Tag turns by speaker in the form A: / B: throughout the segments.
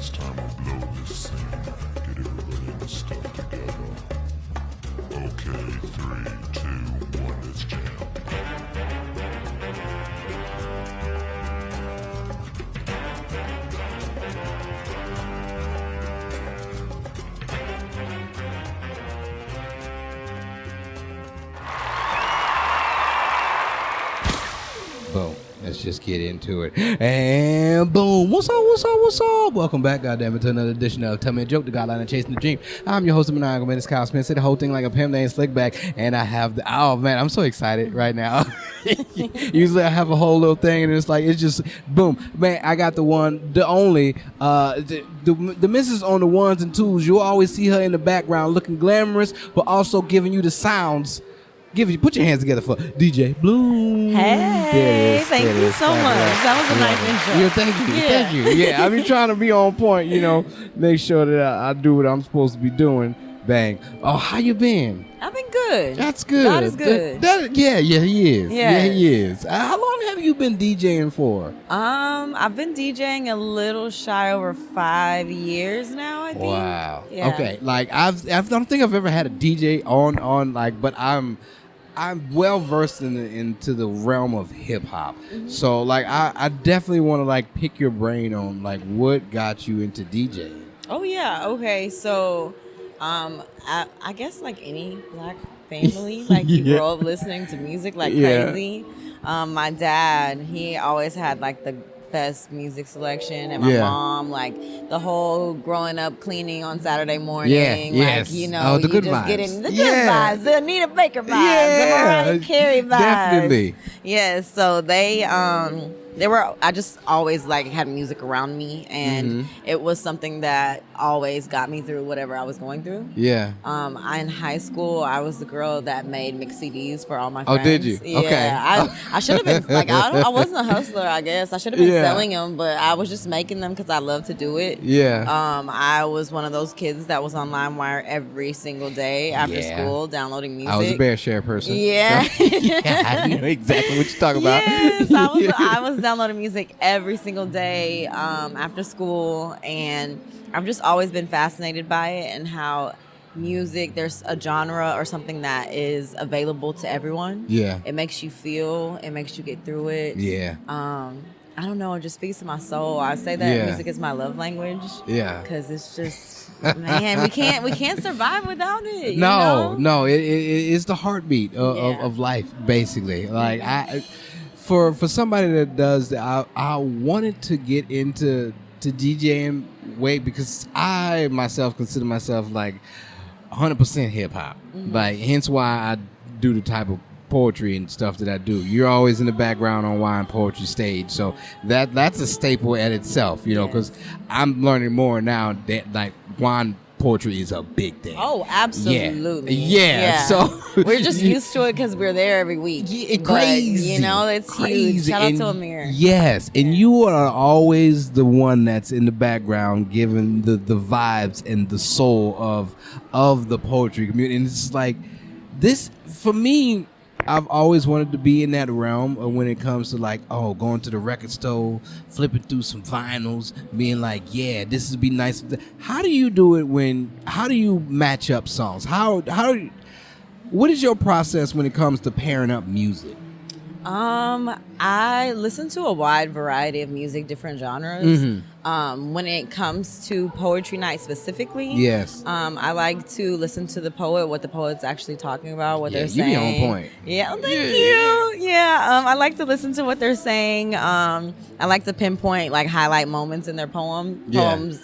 A: It's time to blow this scene. Get everybody in the stuff together. Okay, 3, 2, 1, let's jam.
B: Boom. Let's just get into it. And boom. What's up? Welcome back, goddammit, to another edition of Tell Me a Joke, the Guideline of Chasing the Dream. I'm your host of Maniacal, Menace, Kyle Smith. Say the whole thing like a pimp named Slickback. And I have oh man, I'm so excited right now. Usually I have a whole little thing and it's just boom. Man, I got the one, the only, the missus on the ones and twos. You'll always see her in the background looking glamorous, but also giving you the sounds. Put your hands together for DJ Bloom.
C: Hey, thank you so much. That was a nice intro.
B: Yeah, thank you. Yeah, I've been trying to be on point, make sure that I do what I'm supposed to be doing. Bang. Oh, how you been?
C: I've been good.
B: That's good.
C: God is good.
B: Yeah, he is.
C: Yes.
B: Yeah, he is. How long have you been DJing for?
C: I've been DJing a little shy over 5 years now, I think.
B: Wow.
C: Yeah.
B: Okay. Like I don't think I've ever had a DJ on but I'm well versed into the realm of hip hop. Mm-hmm. So like I definitely want to like pick your brain on like what got you into DJing.
C: Oh yeah. Okay. So I guess like any black family, like you grow up listening to music like crazy. My dad, he always had like the best music selection, and my mom, like the whole growing up cleaning on Saturday morning, the good
B: vibes.
C: Getting the good vibes, the Anita Baker vibes, the Mariah Carey vibes.
B: Definitely.
C: Yes, so I just always like had music around me, and it was something that always got me through whatever I was going through.
B: Yeah.
C: In high school, I was the girl that made mix CDs for all my friends.
B: Oh, did you?
C: Yeah.
B: Okay.
C: I should have been like I wasn't a hustler, I guess. I should have been selling them, but I was just making them because I love to do it.
B: Yeah.
C: I was one of those kids that was on LimeWire every single day after school, downloading music.
B: I was a bear share person.
C: Yeah.
B: I know exactly what you're talking about.
C: Yes, I was downloading music every single day after school, and I've just always been fascinated by it and how music, there's a genre or something that is available to everyone. Yeah. It makes you feel, it makes you get through it.
B: Yeah.
C: I don't know, it just speaks to my soul. I say that music is my love language. Yeah. Because it's just, man, we can't survive without it.
B: No, it's the heartbeat of life, basically. Like for somebody that does that, I wanted to get into DJing because I myself consider myself like 100% hip hop. Like hence why I do the type of poetry and stuff that I do. You're always in the background on Wine Poetry Stage, so that's a staple at itself, because I'm learning more now that like wine poetry is a big thing.
C: Oh, absolutely.
B: Yeah. So
C: we're just used to it because we're there every week.
B: Crazy.
C: It's
B: crazy.
C: Huge. Shout out to Amir.
B: Yes, and you are always the one that's in the background giving the vibes and the soul of the poetry community. And it's like this for me. I've always wanted to be in that realm when it comes to like, going to the record store, flipping through some vinyls, being like, this would be nice. How do you do it how do you match up songs? What is your process when it comes to pairing up music?
C: I listen to a wide variety of music, different genres. When it comes to poetry night specifically, I like to listen to the poet, what the poet's actually talking about, what they're saying.
B: You be on point.
C: Yeah, thank you. Yeah, I like to listen to what they're saying. I like to pinpoint like highlight moments in their poems,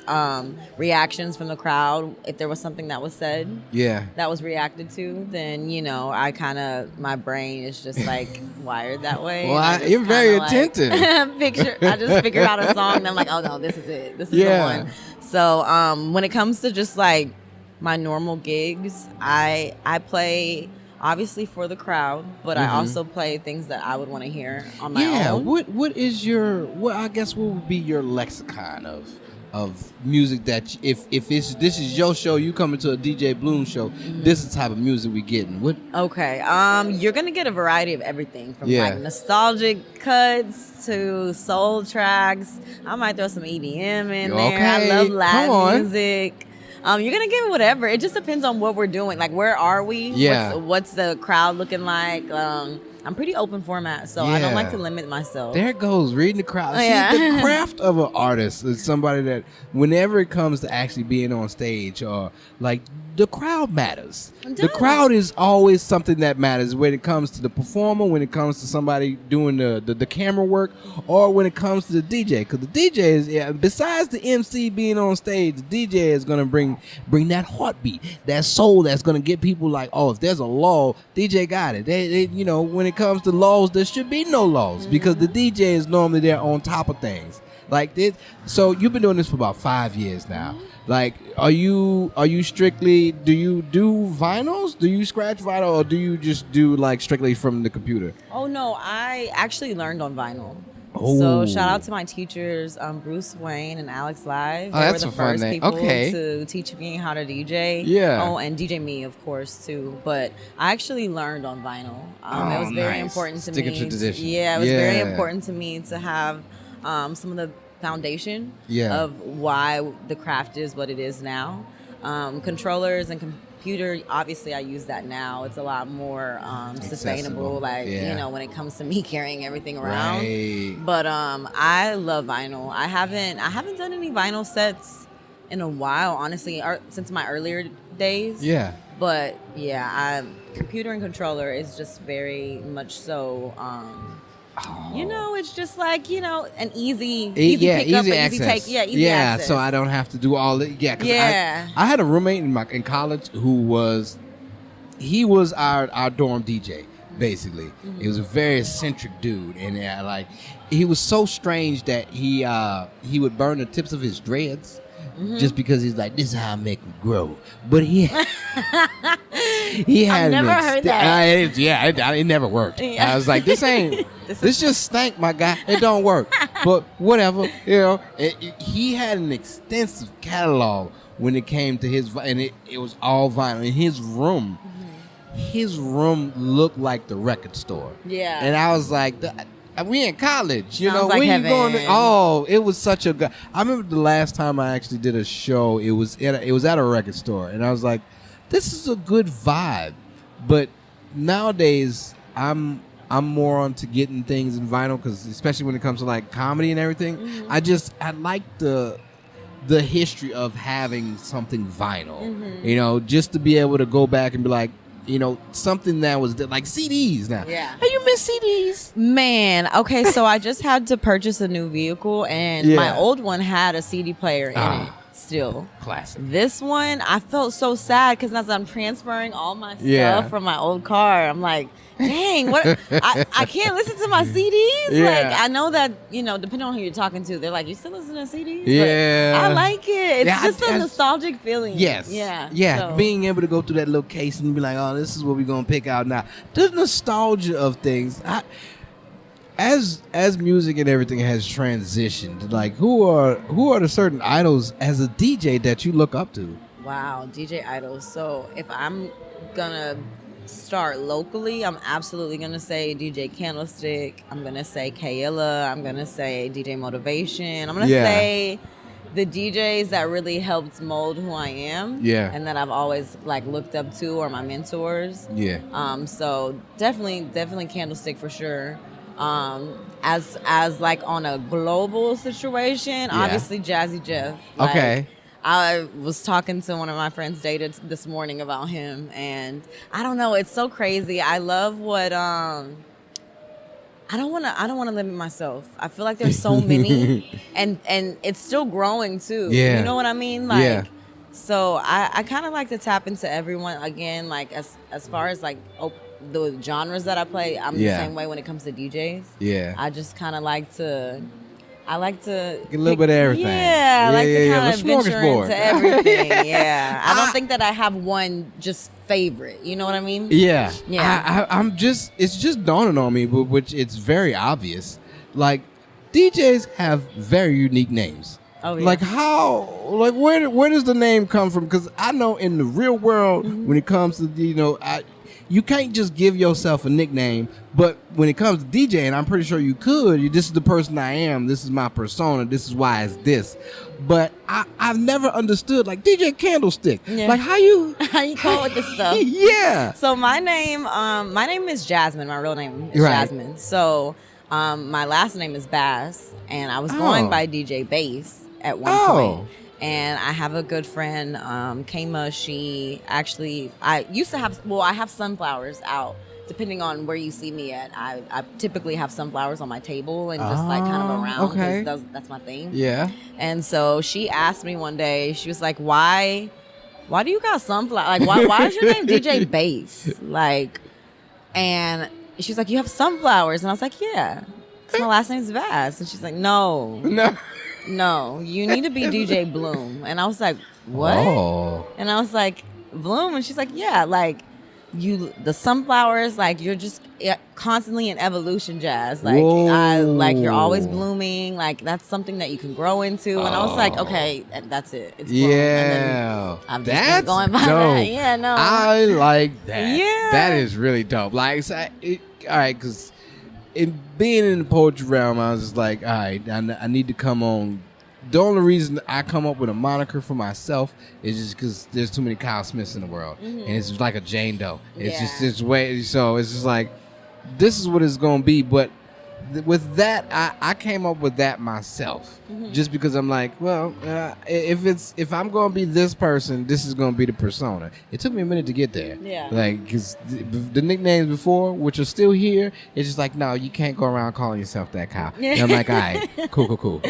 C: reactions from the crowd. If there was something that was said, that was reacted to, then I kind of, my brain is just like wired that way.
B: Well, you're very attentive.
C: I just figured out a song and I'm like, oh no, this is it. This is the one. So when it comes to just like my normal gigs, I play obviously for the crowd, but I also play things that I would want to hear on my own.
B: What would be your lexicon of music that if this is your show, you coming to a DJ Bloom show, this is the type of music we getting. What?
C: Okay. You're gonna get a variety of everything from
B: Yeah.
C: like nostalgic cuts to soul tracks. I might throw some EDM in there. I
B: Okay,
C: love
B: come
C: live
B: on.
C: music. You're gonna get whatever. It just depends on what we're doing. Like, where are we?
B: Yeah.
C: What's the crowd looking like? I'm pretty open format, so I don't like to
B: Yeah.
C: limit myself.
B: There it goes, reading the crowd.
C: Oh,
B: See,
C: yeah.
B: the craft of an artist is somebody that whenever it comes to actually being on stage or like the crowd matters.
C: It
B: The
C: does.
B: crowd is always something that matters when it comes to the performer, when it comes to somebody doing the camera work, or when it comes to the DJ. Because the DJ is, besides the MC being on stage, the DJ is going to bring that heartbeat, that soul that's going to get people like, oh, if there's a lull, DJ got it. They when it comes to lulls, there should be no lulls because the DJ is normally there on top of things. Like this. So you've been doing this for about 5 years now. Like, are you strictly, do you do vinyls? Do you scratch vinyl, or do you just do like strictly from the computer?
C: Oh no, I actually learned on vinyl.
B: Oh.
C: So shout out to my teachers, Bruce Wayne and Alex Live.
B: Oh,
C: They
B: that's
C: were
B: a
C: the
B: fun
C: first
B: name.
C: people
B: Okay.
C: to teach me how to DJ.
B: Yeah.
C: Oh, and DJ me, of course, too. But I actually learned on vinyl. It was very
B: nice.
C: important to
B: Sticking
C: me.
B: to tradition.
C: Yeah, it was very
B: Yeah.
C: important to me to have some of the foundation
B: Yeah.
C: of why the craft is what it is now. Controllers and computer, obviously I use that now. It's a lot more sustainable,
B: Accessible.
C: like,
B: Yeah.
C: when it comes to me carrying everything around.
B: Right.
C: But I love vinyl. I haven't done any vinyl sets in a while, honestly, since my earlier days.
B: Yeah.
C: But yeah, computer and controller is just very much so. It's just like an easy pickup,
B: easy
C: easy
B: access.
C: take. Yeah, easy access.
B: So I don't have to do all it. Yeah, 'cause
C: Yeah.
B: I had a roommate in college who was our dorm DJ. Basically, he was a very eccentric dude, and he was so strange that he would burn the tips of his dreads. Just because he's like, this is how I make them grow. But he had
C: I've never heard that.
B: It never worked.
C: Yeah.
B: I was like, this just stank, my guy. It don't work. But whatever, he had an extensive catalog when it came to and it was all vinyl. In his room looked like the record store.
C: Yeah.
B: And I was like, we in college,
C: Sounds like
B: when
C: heaven.
B: you going to, oh, it was such a good. I remember the last time I actually did a show, it was at a record store, and I was like, this is a good vibe. But nowadays, I'm more onto getting things in vinyl, because especially when it comes to like comedy and everything, I like the history of having something vinyl, just to be able to go back and be like, something that was like CDs now.
C: Yeah.
B: Hey, you miss CDs?
C: Man, okay, so I just had to purchase a new vehicle, and my
B: Yeah.
C: old one had a CD player in it still.
B: Classic.
C: This one, I felt so sad because as I'm transferring all my stuff
B: Yeah.
C: from my old car, I'm like, dang, what? I can't listen to my CDs.
B: Yeah.
C: Like, I know that, depending on who you're talking to, they're like, you still listen to CDs? But
B: Yeah.
C: I like it. It's
B: Yeah,
C: just a
B: I-
C: nostalgic feeling.
B: Yes.
C: Yeah. So-
B: Being able to go through that little case and be like, oh, this is what we're gonna pick out now. The nostalgia of things. As music and everything has transitioned, like who are the certain idols as a DJ that you look up to?
C: Wow, DJ idols. So if I'm gonna start locally, I'm absolutely gonna say DJ Candlestick. I'm gonna say Kayla. I'm gonna say DJ Motivation. I'm gonna
B: Yeah.
C: say the DJs that really helped mold who I am.
B: Yeah.
C: And that I've always like looked up to, or my mentors.
B: Yeah.
C: So definitely Candlestick for sure. As like on a global situation, obviously Jazzy Jeff. Like,
B: Okay.
C: I was talking to one of my friends dated this morning about him, and I don't know, it's so crazy. I love what I don't want to limit myself. I feel like there's so many and it's still growing too.
B: Yeah.
C: You know what I mean? Like
B: Yeah.
C: so I kind of like to tap into everyone again, like as far as like the genres that I play, I'm
B: Yeah.
C: the same way when it comes to DJs.
B: Yeah.
C: I just kind of like to
B: Get a little bit of everything.
C: Yeah, I like to kind of
B: The
C: venture
B: smorgasbord.
C: into everything. Yeah, I don't think that I have one just favorite. You know what I mean?
B: Yeah.
C: Yeah.
B: It's just dawning on me, but which it's very obvious. Like, DJs have very unique names.
C: Oh, yeah.
B: Like how? Like where does the name come from? Because I know in the real world, when it comes to you can't just give yourself a nickname. But when it comes to DJing, I'm pretty sure you could. This is the person I am. This is my persona. This is why it's this. But I've never understood like DJ Candlestick.
C: Yeah.
B: Like how you
C: come up with this stuff.
B: Yeah.
C: So my name is Jasmine. My real name is
B: Right.
C: Jasmine. So my last name is Bass, and I was going by DJ Bass at one point. And I have a good friend, Kama. I have sunflowers out. Depending on where you see me at, I typically have sunflowers on my table and just like kind of around.
B: Okay.
C: That's my thing.
B: Yeah.
C: And so she asked me one day, she was like, why do you got sunflower? Like, why is your name DJ Bass? Like, and she's like, you have sunflowers. And I was like, yeah, because my last name's Bass. And she's like, no, you need to be DJ Bloom. And I was like, what? Oh. And I was like, Bloom? And she's like, yeah, like, the sunflowers, like you're just constantly in evolution, Jazz. Like you're always blooming. Like that's something that you can grow into. And I was like, okay, that's it. It's bloom.
B: Yeah,
C: I'm just been going by that. Yeah, no,
B: I like that.
C: Yeah,
B: that is really dope. Like, all right, because in being in the poetry realm, I was just like, all right, I need to come on. The only reason I come up with a moniker for myself is just because there's too many Kyle Smiths in the world, and it's just like a Jane Doe. It's just this way. So it's just like, this is what it's gonna be. But with that, I came up with that myself, just because I'm like, well, if I'm gonna be this person, this is gonna be the persona. It took me a minute to get there. Yeah. Like, because the nicknames before, which are still here, it's just like, no, you can't go around calling yourself that, Kyle. And I'm like, all right, cool.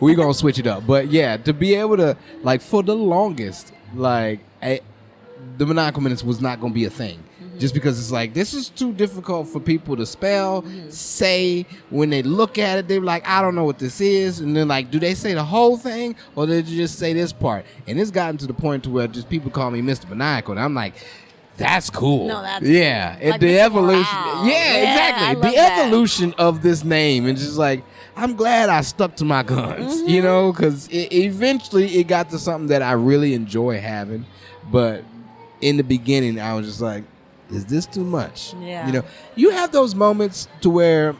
B: We're gonna switch it up. But yeah, to be able to, like, for the longest, like, the Maniacal Menace was not gonna be a thing. Just because it's like, this is too difficult for people to spell, say. When they look at it, they're like, I don't know what this is. And then like, do they say the whole thing or did you just say this part? And it's gotten to the point to where just people call me Mr. Maniacal. And I'm like, that's cool.
C: No, that's
B: yeah.
C: Like
B: the evolution.
C: Wow.
B: Yeah, exactly. The evolution of this name. And just like, I'm glad I stuck to my guns, you know, because eventually it got to something that I really enjoy having. But in the beginning, I was just like, is this too much?
C: Yeah.
B: You know, you have those moments to where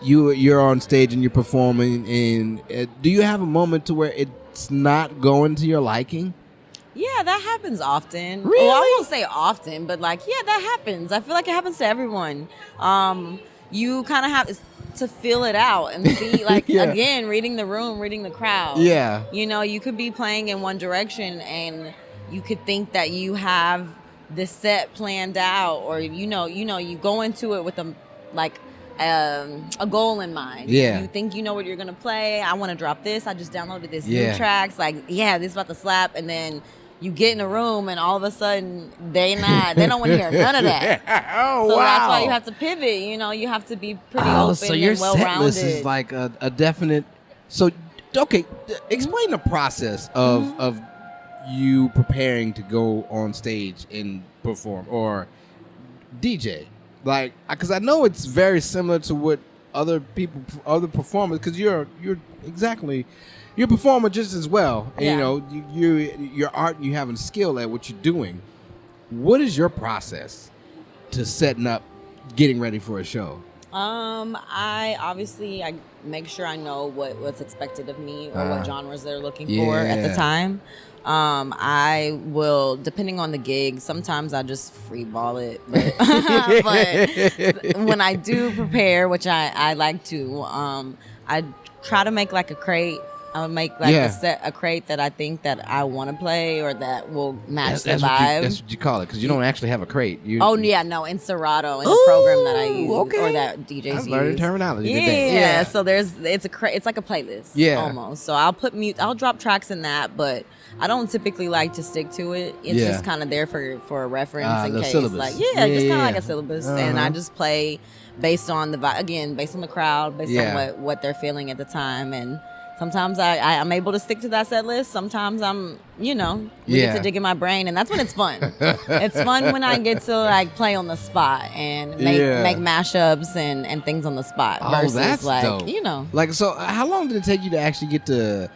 B: you're on stage and you're performing, and do you have a moment to where it's not going to your liking?
C: Yeah, that happens often.
B: Really?
C: Well, I won't say often, but like, yeah, that happens. I feel like it happens to everyone. You kind of have to feel it out and see, like, again, reading the room, reading the crowd. Yeah. You know, you could be playing in one direction and you could think that you have this set planned out, or you go into it with a goal in mind. Yeah. You think you know what you're gonna play. I want to drop this. I just downloaded this new tracks. Like, this is about to slap, and then you get in a room and all of a sudden they don't want to hear none of that. So that's why you have to pivot. You know, you have to be pretty open
B: so your
C: and well-rounded.
B: set list is like a definite. So okay, explain the process of you preparing to go on stage and perform or DJ, like, because I know it's very similar to what other performers, because you're a performer just as well. And, you know, your art, and you have a skill at what you're doing. What is your process to setting up, getting ready for a show?
C: I make sure I know what's expected of me or what genres they're looking for at the time. I will, depending on the gig, sometimes I just free ball it, but, but when I do prepare, which I like to, I try to make like a crate. I'll make like a crate that I think that I want to play or that will match the vibe.
B: That's what you call it, because you don't actually have a crate.
C: In Serato, in the program that I use, or that DJs use.
B: I learned terminology
C: today. Yeah. So it's like a playlist, almost. So I'll drop tracks in that, but I don't typically like to stick to it. It's just kind of there for a reference in case.
B: Syllabus.
C: Like just kind of like a syllabus, and I just play based on the vibe, again, based on the crowd, based on what they're feeling at the time, and Sometimes I'm able to stick to that set list. Sometimes I'm, we get to dig in my brain, and that's when it's fun. It's fun when I get to like play on the spot and make mashups and things on the spot. Versus
B: that's
C: like
B: dope. Like, so how long did it take you to actually get to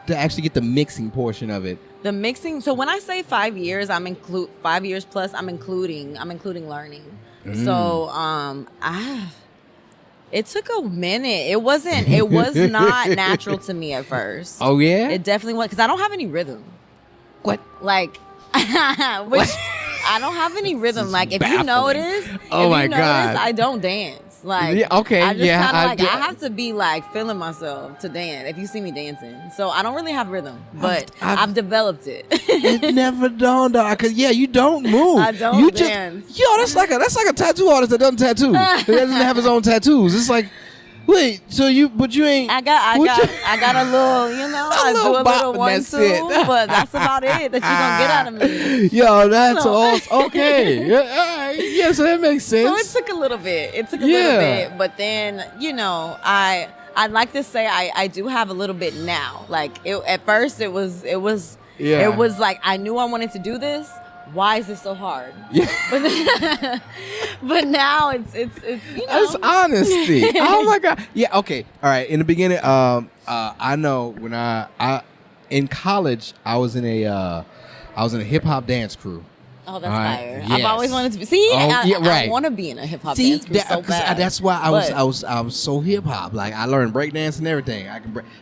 B: actually get the mixing portion of it?
C: The mixing. So when I say 5 years, 5 years plus. I'm including learning. So it took a minute. It was not natural to me at first.
B: Oh yeah?
C: It definitely was, because I don't have any rhythm.
B: What?
C: Like, I don't have any rhythm. Like, if you notice, I don't dance. Like,
B: okay,
C: I just kind of I have to be like feeling myself to dance. If you see me dancing, so I don't really have rhythm, but I've developed it.
B: It never dawned on, cause you don't move.
C: I don't dance.
B: That's like a tattoo artist that doesn't tattoo. He doesn't have his own tattoos. It's like, wait, so you ain't.
C: I got a little, I do a little 1, 2, but that's about it that you're gonna get out of me.
B: Yo, that's awesome. Okay, yeah, so that makes sense.
C: So it took a little bit. Little bit, but then I'd like to say I do have a little bit now. Like at first it was like I knew I wanted to do this. Why is this so hard?
B: Yeah.
C: But now it's
B: That's honesty. Oh my God. Yeah. Okay. All right. In the beginning, I know when I in college I was in a hip hop dance crew.
C: Oh, that's fire!
B: Yes.
C: I've always wanted to be. See, I want to be in a hip hop dance crew so bad.
B: That's why I was so hip hop. Like I learned break dance and everything.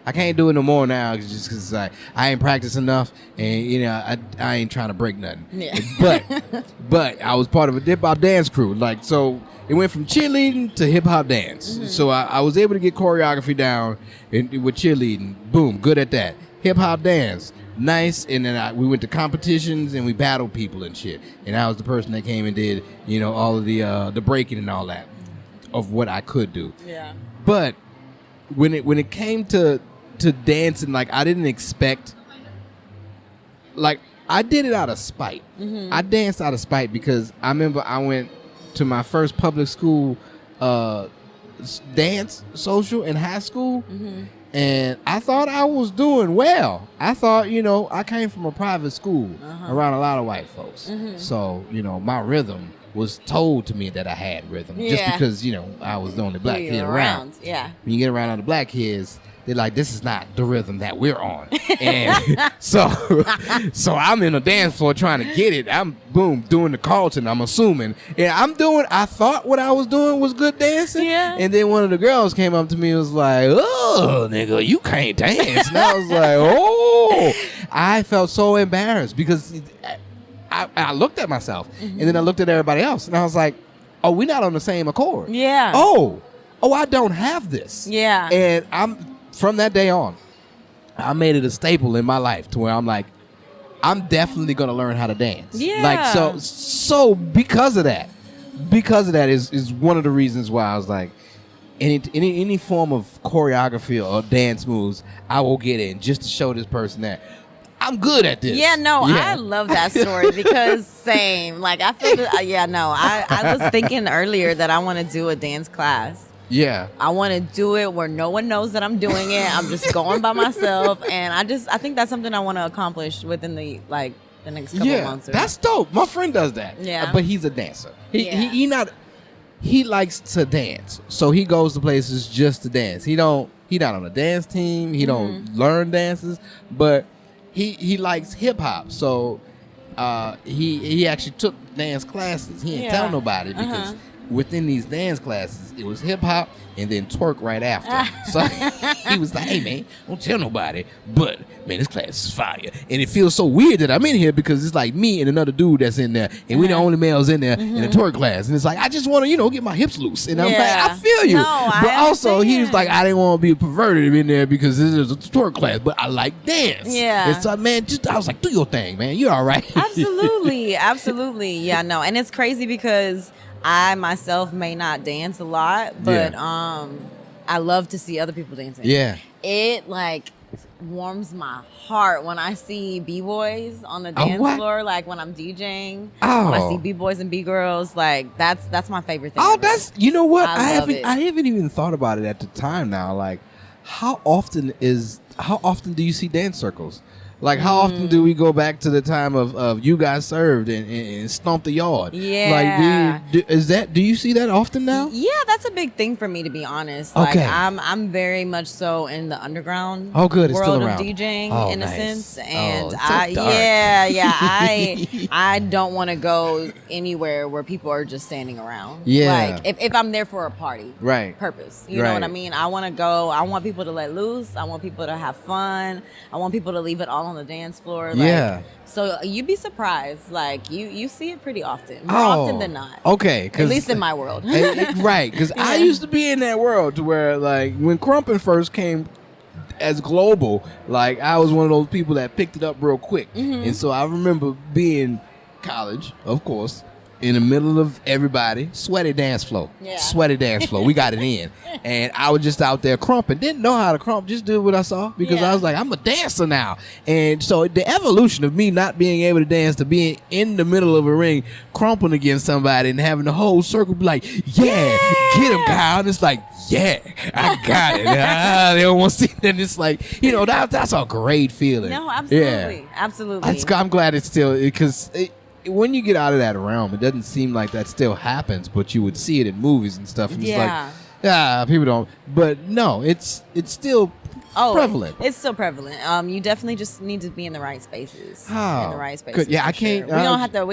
B: I can't do it no more now just because I ain't practiced enough, and I ain't trying to break nothing.
C: Yeah.
B: But I was part of a hip hop dance crew. Like so, it went from cheerleading to hip hop dance. Mm-hmm. So I was able to get choreography down with cheerleading. Boom, good at that. Hip hop dance. Nice, and then we went to competitions and we battled people and shit. And I was the person that came and did, all of the breaking and all that of what I could do.
C: Yeah.
B: But when it came to dancing, like I didn't expect. Like I did it out of spite. Mm-hmm. I danced out of spite because I remember I went to my first public school dance social in high school. Mm-hmm. And I thought I was doing well. I thought, I came from a private school around a lot of white folks. Mm-hmm. So, my rhythm was told to me that I had rhythm. Just because, I was the only black kid around.
C: Yeah.
B: When you get around other black kids, they're like, this is not the rhythm that we're on. And so I'm in a dance floor trying to get it. I'm doing the Carlton, I'm assuming. And I thought what I was doing was good dancing.
C: Yeah.
B: And then one of the girls came up to me and was like, oh, nigga, you can't dance. And I was like, oh. I felt so embarrassed because I looked at myself and then I looked at everybody else and I was like, oh, we're not on the same accord.
C: Yeah.
B: Oh, I don't have this.
C: Yeah.
B: And from that day on, I made it a staple in my life to where I'm like, I'm definitely gonna learn how to dance.
C: Yeah.
B: Like so because of that is one of the reasons why I was like, any form of choreography or dance moves, I will get in just to show this person that I'm good at this.
C: Yeah, no, I love that story because same. Like I feel I was thinking earlier that I want to do a dance class.
B: Yeah.
C: I want to do it where no one knows that I'm doing it. I'm just going by myself. And I think that's something I want to accomplish within the next couple of months.
B: That's dope. My friend does that.
C: Yeah.
B: But he's a dancer. He likes to dance. So he goes to places just to dance. He not on a dance team. He don't learn dances. But he likes hip hop. So he actually took dance classes. He didn't tell nobody because within these dance classes, it was hip hop and then twerk right after. So he was like, hey man, don't tell nobody, but man, this class is fire. And it feels so weird that I'm in here because it's like me and another dude that's in there, and we the only males in there in the twerk class. And it's like, I just want to, get my hips loose. And I'm like, I feel you. But also, he was like, I didn't want to be perverted in there because this is a twerk class, but I like dance.
C: Yeah.
B: And so, man, I was like, do your thing, man. You're all right.
C: Absolutely. Absolutely. Yeah, no. And it's crazy because I myself may not dance a lot, but I love to see other people dancing.
B: Yeah.
C: It warms my heart when I see b-boys on the dance floor, like when I'm DJing. When I see b-boys and b-girls, that's my favorite thing.
B: That's, you know what?
C: I haven't
B: even thought about it at the time now. Like how often do you see dance circles? Like, how often do we go back to the time of you guys served and stomped the yard?
C: Yeah.
B: Like, do you see that often now?
C: Yeah, that's a big thing for me, to be honest.
B: Okay.
C: Like, I'm very much so in the underground
B: Oh, good. It's
C: world
B: still
C: of
B: around.
C: DJing,
B: Oh,
C: in
B: nice.
C: a sense.
B: Oh,
C: And
B: it's so dark.
C: I don't want to go anywhere where people are just standing around.
B: Yeah.
C: Like, if I'm there for a party.
B: Right.
C: Purpose. You know what I
B: Right.
C: mean? I want to go. I want people to let loose. I want people to have fun. I want people to leave it all on the dance floor. Like,
B: Yeah.
C: So you'd be surprised. Like, you see it pretty often. More often than not.
B: Okay.
C: At least in my world.
B: Right. Because I used to be in that world to where, like, when Crumpin' first came as global, like, I was one of those people that picked it up real quick.
C: Mm-hmm.
B: And so I remember being college, of course, in the middle of everybody, sweaty dance floor.
C: Yeah.
B: Sweaty dance floor. We got it in. And I was just out there crumping. Didn't know how to crump, just did what I saw because I was like, I'm a dancer now. And so the evolution of me not being able to dance to being in the middle of a ring, crumping against somebody and having the whole circle be like, yeah, get him, Kyle. And it's like, yeah, I got it. They don't want to see that. It's like, you know, that's a great feeling.
C: No, absolutely.
B: Yeah.
C: Absolutely.
B: I'm glad it's still, because when you get out of that realm, it doesn't seem like that still happens, but you would see it in movies and stuff. And
C: Yeah.
B: it's like, people don't. But no, it's still prevalent.
C: It's still prevalent. You definitely just need to be in the right spaces.
B: Oh,
C: in the right spaces.
B: good. Yeah,
C: for
B: I can't-
C: Sure. We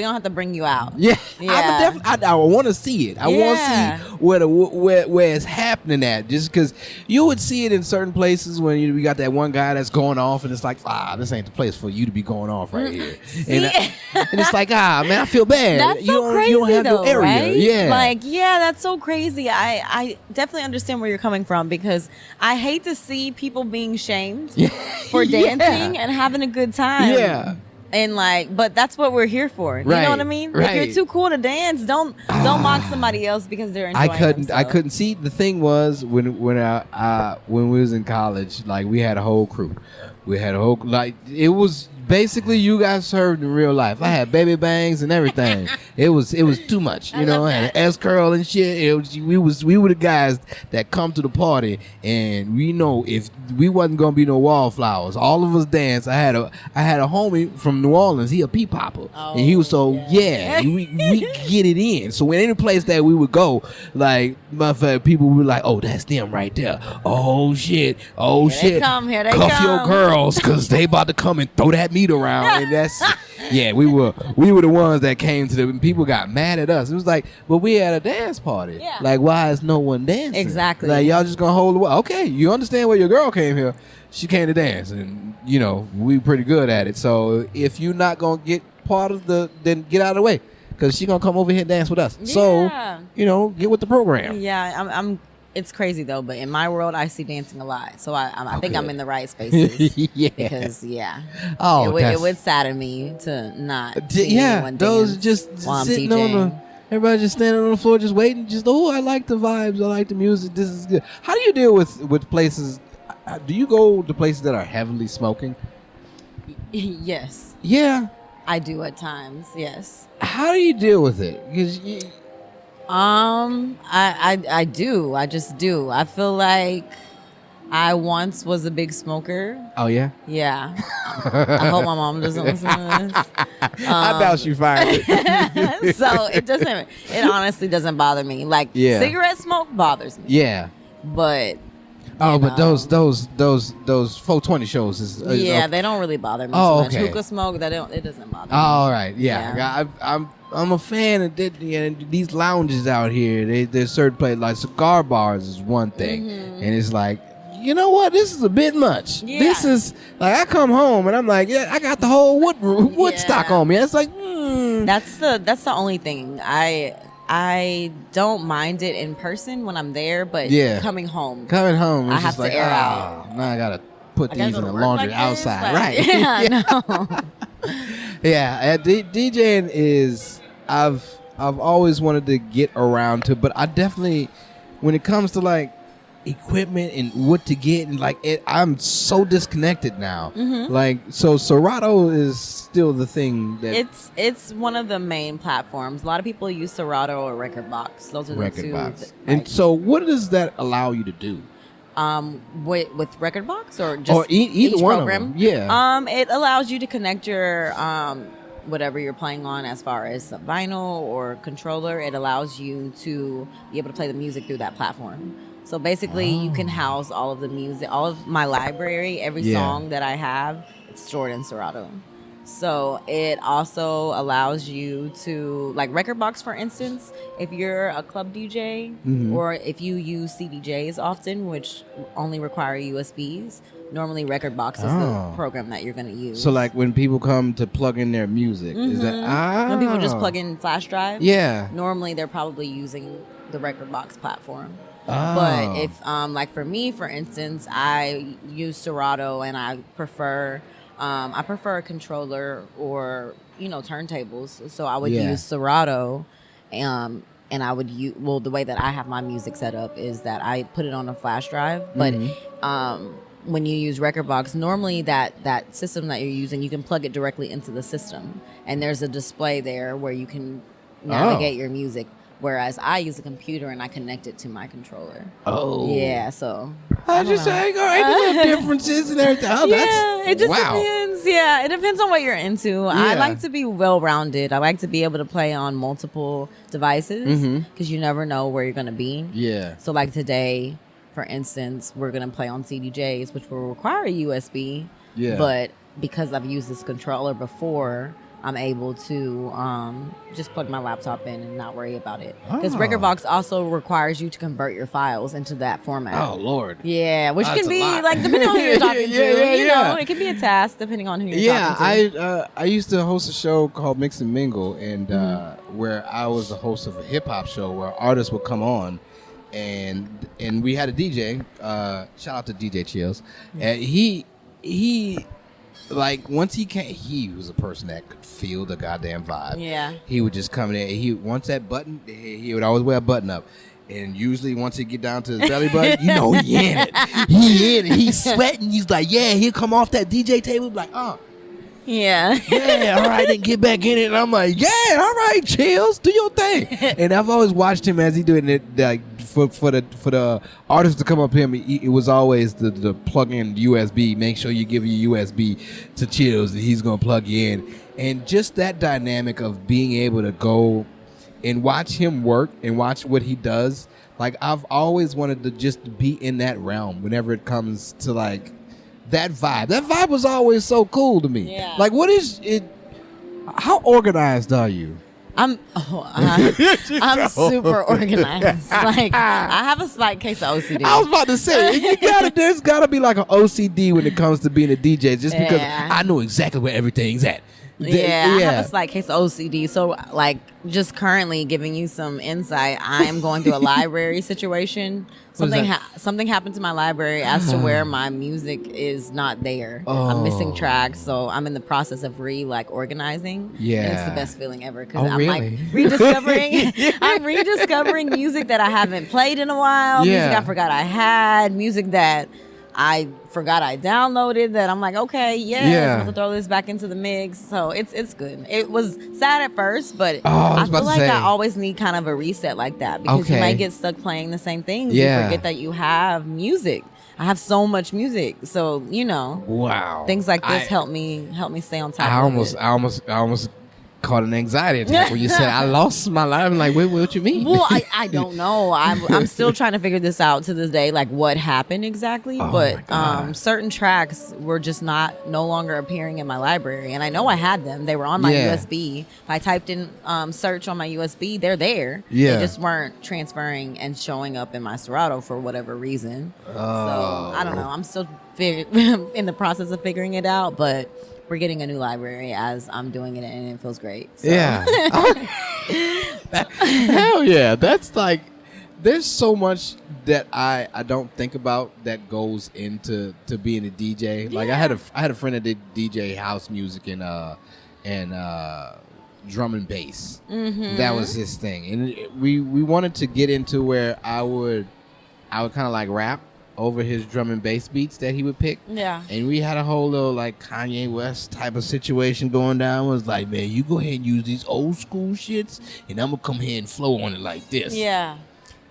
C: don't have to bring you out.
B: Yeah,
C: Yeah.
B: I want to see it. I want to
C: Yeah.
B: see where it's happening at. Just because you would see it in certain places when we got that one guy that's going off, and it's like, this ain't the place for you to be going off right here. And it's like, man, I feel bad.
C: That's so crazy,
B: you don't have
C: though,
B: no area.
C: right?
B: Yeah,
C: Like, yeah, that's so crazy. I definitely understand where you're coming from because I hate to see people being shamed for dancing and having a good time.
B: Yeah.
C: And like, but that's what we're here for. You know what I mean? If
B: Right.
C: you're too cool to dance, don't mock somebody else because they're enjoying
B: I
C: themselves.
B: couldn't see. The thing was when we was in college, like we had a whole crew. We had a whole, like, it was basically you guys served in real life. I had baby bangs and everything. It was too much, you know. I had an S curl and shit. We were the guys that come to the party, and we know if we wasn't gonna be no wallflowers, all of us dance. I had a homie from New Orleans. He a pea popper, and he was so we get it in. So in any place that we would go, like motherfucker, people were like, oh, that's them right there. Oh shit, oh
C: Here they
B: shit.
C: come, here they
B: Cuff your
C: come.
B: girls, cause they about to come and throw that meat around. And that's we were the ones that came to the people got mad at us. It was like, but we had a dance party.
C: Yeah.
B: Like, why is no one dancing?
C: Exactly.
B: Like, y'all just gonna hold the wall. Okay, you understand where your girl came here. She came to dance, and you know we pretty good at it. So if you're not gonna get part of then get out of the way, because she gonna come over here and dance with us.
C: Yeah.
B: So you know, get with the program.
C: Yeah, I'm. It's crazy though, but in my world, I see dancing a lot, so I think
B: Okay.
C: I'm in the right spaces.
B: Yeah.
C: Because
B: Oh,
C: it would sadden me to not see anyone
B: those
C: dance
B: just
C: while I'm
B: sitting
C: DJing.
B: on everybody just standing on the floor, just waiting. Just I like the vibes. I like the music. This is good. How do you deal with places? Do you go to places that are heavily smoking?
C: Yes,
B: Yeah.
C: I do at times. Yes.
B: How do you deal with it? Because
C: I do. I just do. I feel like I once was a big smoker.
B: oh yeah,
C: Yeah. I hope my mom doesn't listen to this.
B: I doubt she finds it.
C: So it honestly doesn't bother me. Like cigarette smoke bothers me.
B: Yeah.
C: But
B: Oh, but
C: know.
B: those 420 shows is
C: they don't really bother me
B: Oh,
C: too much.
B: okay.
C: Hookah smoke, it doesn't bother me.
B: All right, yeah.
C: Yeah.
B: I'm a fan of these lounges out here. There's certain places like cigar bars is one thing, and it's like, you know what? This is a bit much.
C: Yeah.
B: This is like I come home and I'm like, I got the whole wood stock on me. It's like,
C: That's the only thing. I don't mind it in person when I'm there, but coming home,
B: coming home, it's
C: I have
B: just
C: to
B: like,
C: air out.
B: now I gotta put
C: I gotta
B: these
C: go
B: in
C: to
B: the
C: work
B: laundry
C: like this,
B: outside,
C: like-
B: right?
C: Yeah, no.
B: Yeah, DJing is I've always wanted to get around to, but I definitely, when it comes to like equipment and what to get and like I'm so disconnected now. Like, so Serato is still the thing that
C: It's one of the main platforms. A lot of people use Serato or Record Box. Those are the
B: record
C: two.
B: box.
C: Right.
B: And so what does that allow you to do?
C: with Rekordbox or just
B: either
C: each
B: one
C: program?
B: of them. Yeah.
C: It allows you to connect your whatever you're playing on as far as a vinyl or controller. It allows you to be able to play the music through that platform. So basically, you can house all of the music, all of my library, every song that I have, it's stored in Serato. So it also allows you to, like Rekordbox, for instance, if you're a club DJ or if you use CDJs often, which only require USBs, normally Rekordbox is the program that you're going to use.
B: So like when people come to plug in their music, is that
C: when people just plug in flash drives, normally they're probably using the Rekordbox platform. But if like for me, for instance, I use Serato and I prefer a controller or turntables. So I would use Serato, and I would use the way that I have my music set up is that I put it on a flash drive. But when you use Rekordbox, normally that system that you're using, you can plug it directly into the system, and there's a display there where you can navigate your music. Whereas I use a computer and I connect it to my controller. Oh. Yeah, so.
B: I just say, ain't no differences and everything. Oh,
C: it just depends. Yeah, it depends on what you're into. Yeah. I like to be well-rounded. I like to be able to play on multiple devices because you never know where you're going to be. Yeah. So like today, for instance, we're going to play on CDJs, which will require a USB. Yeah. But because I've used this controller before, I'm able to just plug my laptop in and not worry about it. Because Rekordbox also requires you to convert your files into that format.
B: Oh, Lord.
C: Yeah, which can be, like, depending on who you're talking to. You know, it can be a task depending on who you're talking to.
B: Yeah, I used to host a show called Mix and Mingle, and where I was the host of a hip-hop show where artists would come on, and we had a DJ. Shout out to DJ Chills. And he like once he came, he was a person that could feel the goddamn vibe. Yeah. He would just come in. Once that button, he would always wear a button up. And usually once he get down to his belly button, he in it. He in it. He's sweating. He's like, yeah, he'll come off that DJ table like,
C: yeah.
B: Yeah, all right, then get back in it. And I'm like, yeah, all right, Chills, do your thing. And I've always watched him as he doing it, like for the artists to come up to him. It was always the plug in USB. Make sure you give your USB to Chills, and he's gonna plug you in. And just that dynamic of being able to go and watch him work and watch what he does. Like I've always wanted to just be in that realm whenever it comes to like. That vibe was always so cool to me. Yeah. Like, what is it? How organized are you?
C: I'm super organized. Like, I have a slight case of OCD.
B: I was about to say, there's gotta be like an OCD when it comes to being a DJ, just because I know exactly where everything's at.
C: I have a slight case of OCD. So, like, just currently giving you some insight, I am going through a library situation. Something happened to my library as to where my music is not there. I'm missing tracks, so I'm in the process of organizing. Yeah, and it's the best feeling ever because I'm like rediscovering. I'm rediscovering music that I haven't played in a while. Music I forgot I had. Music that I forgot I downloaded that I'm like, okay, I'm going to throw this back into the mix. So it's good. It was sad at first, but I feel like I always need kind of a reset like that because you might get stuck playing the same things. You forget that you have music. I have so much music. So, things like this help me stay on top of it.
B: I almost caught an anxiety attack when you said I lost my life. I'm like, wait, what you mean?
C: Well, I don't know. I'm still trying to figure this out to this day, like what happened exactly. But certain tracks were just no longer appearing in my library, and I know I had them. They were on my USB. If I typed in search on my USB, they're there. Yeah. They just weren't transferring and showing up in my Serato for whatever reason. So I don't know. I'm still in the process of figuring it out, but we're getting a new library as I'm doing it, and it feels great. So.
B: Yeah. Hell yeah. That's like, there's so much that I don't think about that goes into being a DJ. Like I had a friend that did DJ house music and drum and bass. Mm-hmm. That was his thing. And we wanted to get into where I would kind of like rap over his drum and bass beats that he would pick. Yeah. And we had a whole little like Kanye West type of situation going down. It was like, man, you go ahead and use these old school shits and I'm gonna come here and flow on it like this. Yeah.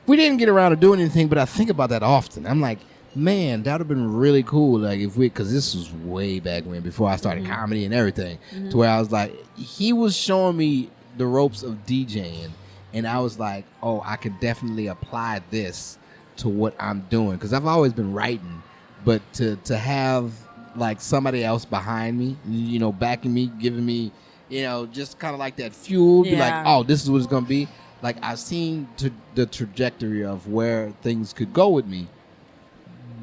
B: We didn't get around to doing anything, but I think about that often. I'm like, man, that would have been really cool. Like if we, because this was way back when, before I started comedy and everything, to where I was like, he was showing me the ropes of DJing, and I was like, oh, I could definitely apply this to what I'm doing, because I've always been writing, but to have like somebody else behind me, you know, backing me, giving me, you know, just kind of like that fuel, be like, oh, this is what it's gonna be. Like I've seen the trajectory of where things could go with me,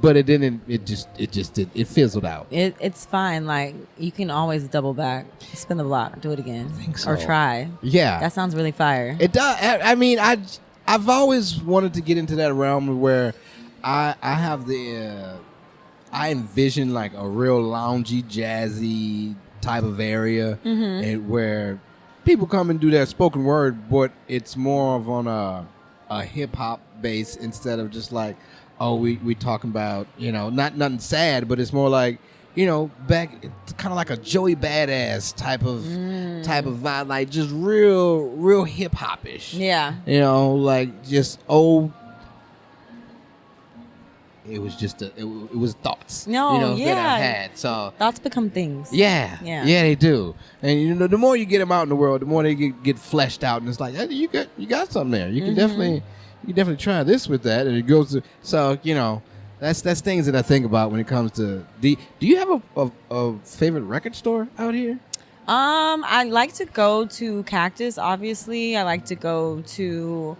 B: but it didn't. It fizzled out.
C: It's fine. Like you can always double back, spin the block, do it again,
B: I think so.
C: or try.
B: Yeah,
C: that sounds really fire.
B: It does. I mean, I've always wanted to get into that realm where I have the I envision like a real loungy, jazzy type of area, and where people come and do their spoken word, but it's more of on a hip hop base instead of just like, oh, we talking about, you know, not nothing sad, but it's more like, you know, back, it's kind of like a Joey Badass type of vibe, like just real hip hop-ish.
C: Yeah.
B: You know, like just old. It was just it was thoughts.
C: No,
B: you know,
C: yeah.
B: that I had. So
C: thoughts become things.
B: yeah, they do. And you know, the more you get them out in the world, the more they get fleshed out, and it's like, hey, you got something there. You can definitely try this with that, and it goes to. So you know, that's things that I think about when it comes to do you have a favorite record store out here?
C: I like to go to Cactus. Obviously, I like to go to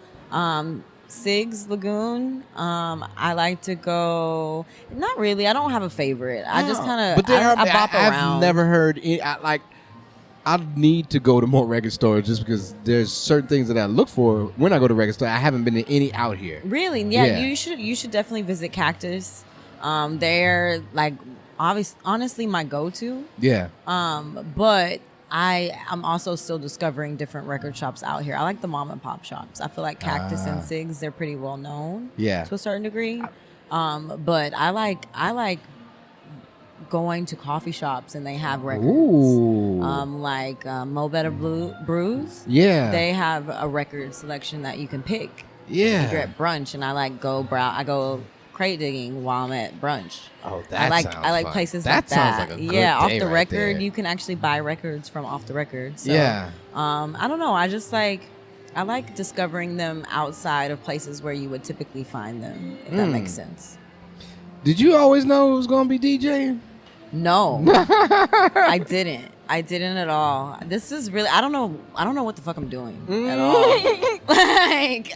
C: Sig's Lagoon. I like to go. Not really. I don't have a favorite. I just kind of. I bop around.
B: I've never heard. I need to go to more record stores just because there's certain things that I look for when I go to record store. I haven't been to any out here.
C: Really? Yeah. You should definitely visit Cactus. They're like honestly my go-to.
B: Yeah.
C: But I'm also still discovering different record shops out here. I like the mom and pop shops. I feel like Cactus and Sig's, they're pretty well known.
B: Yeah.
C: To a certain degree. But I like going to coffee shops and they have records.
B: Ooh.
C: Like Mo Better Brews.
B: Yeah.
C: They have a record selection that you can pick.
B: Yeah.
C: If you're at brunch, and I go crate digging while I'm at brunch.
B: Oh, I
C: like
B: fun.
C: places
B: that
C: like that.
B: Sounds like a good
C: off
B: day
C: the
B: right
C: record,
B: there.
C: you can actually buy records from off the record. So,
B: yeah.
C: I don't know. I just like discovering them outside of places where you would typically find them. If that makes sense.
B: Did you always know it was gonna be DJing?
C: No, I didn't. I didn't at all. This is really. I don't know what the fuck I'm doing at all. Like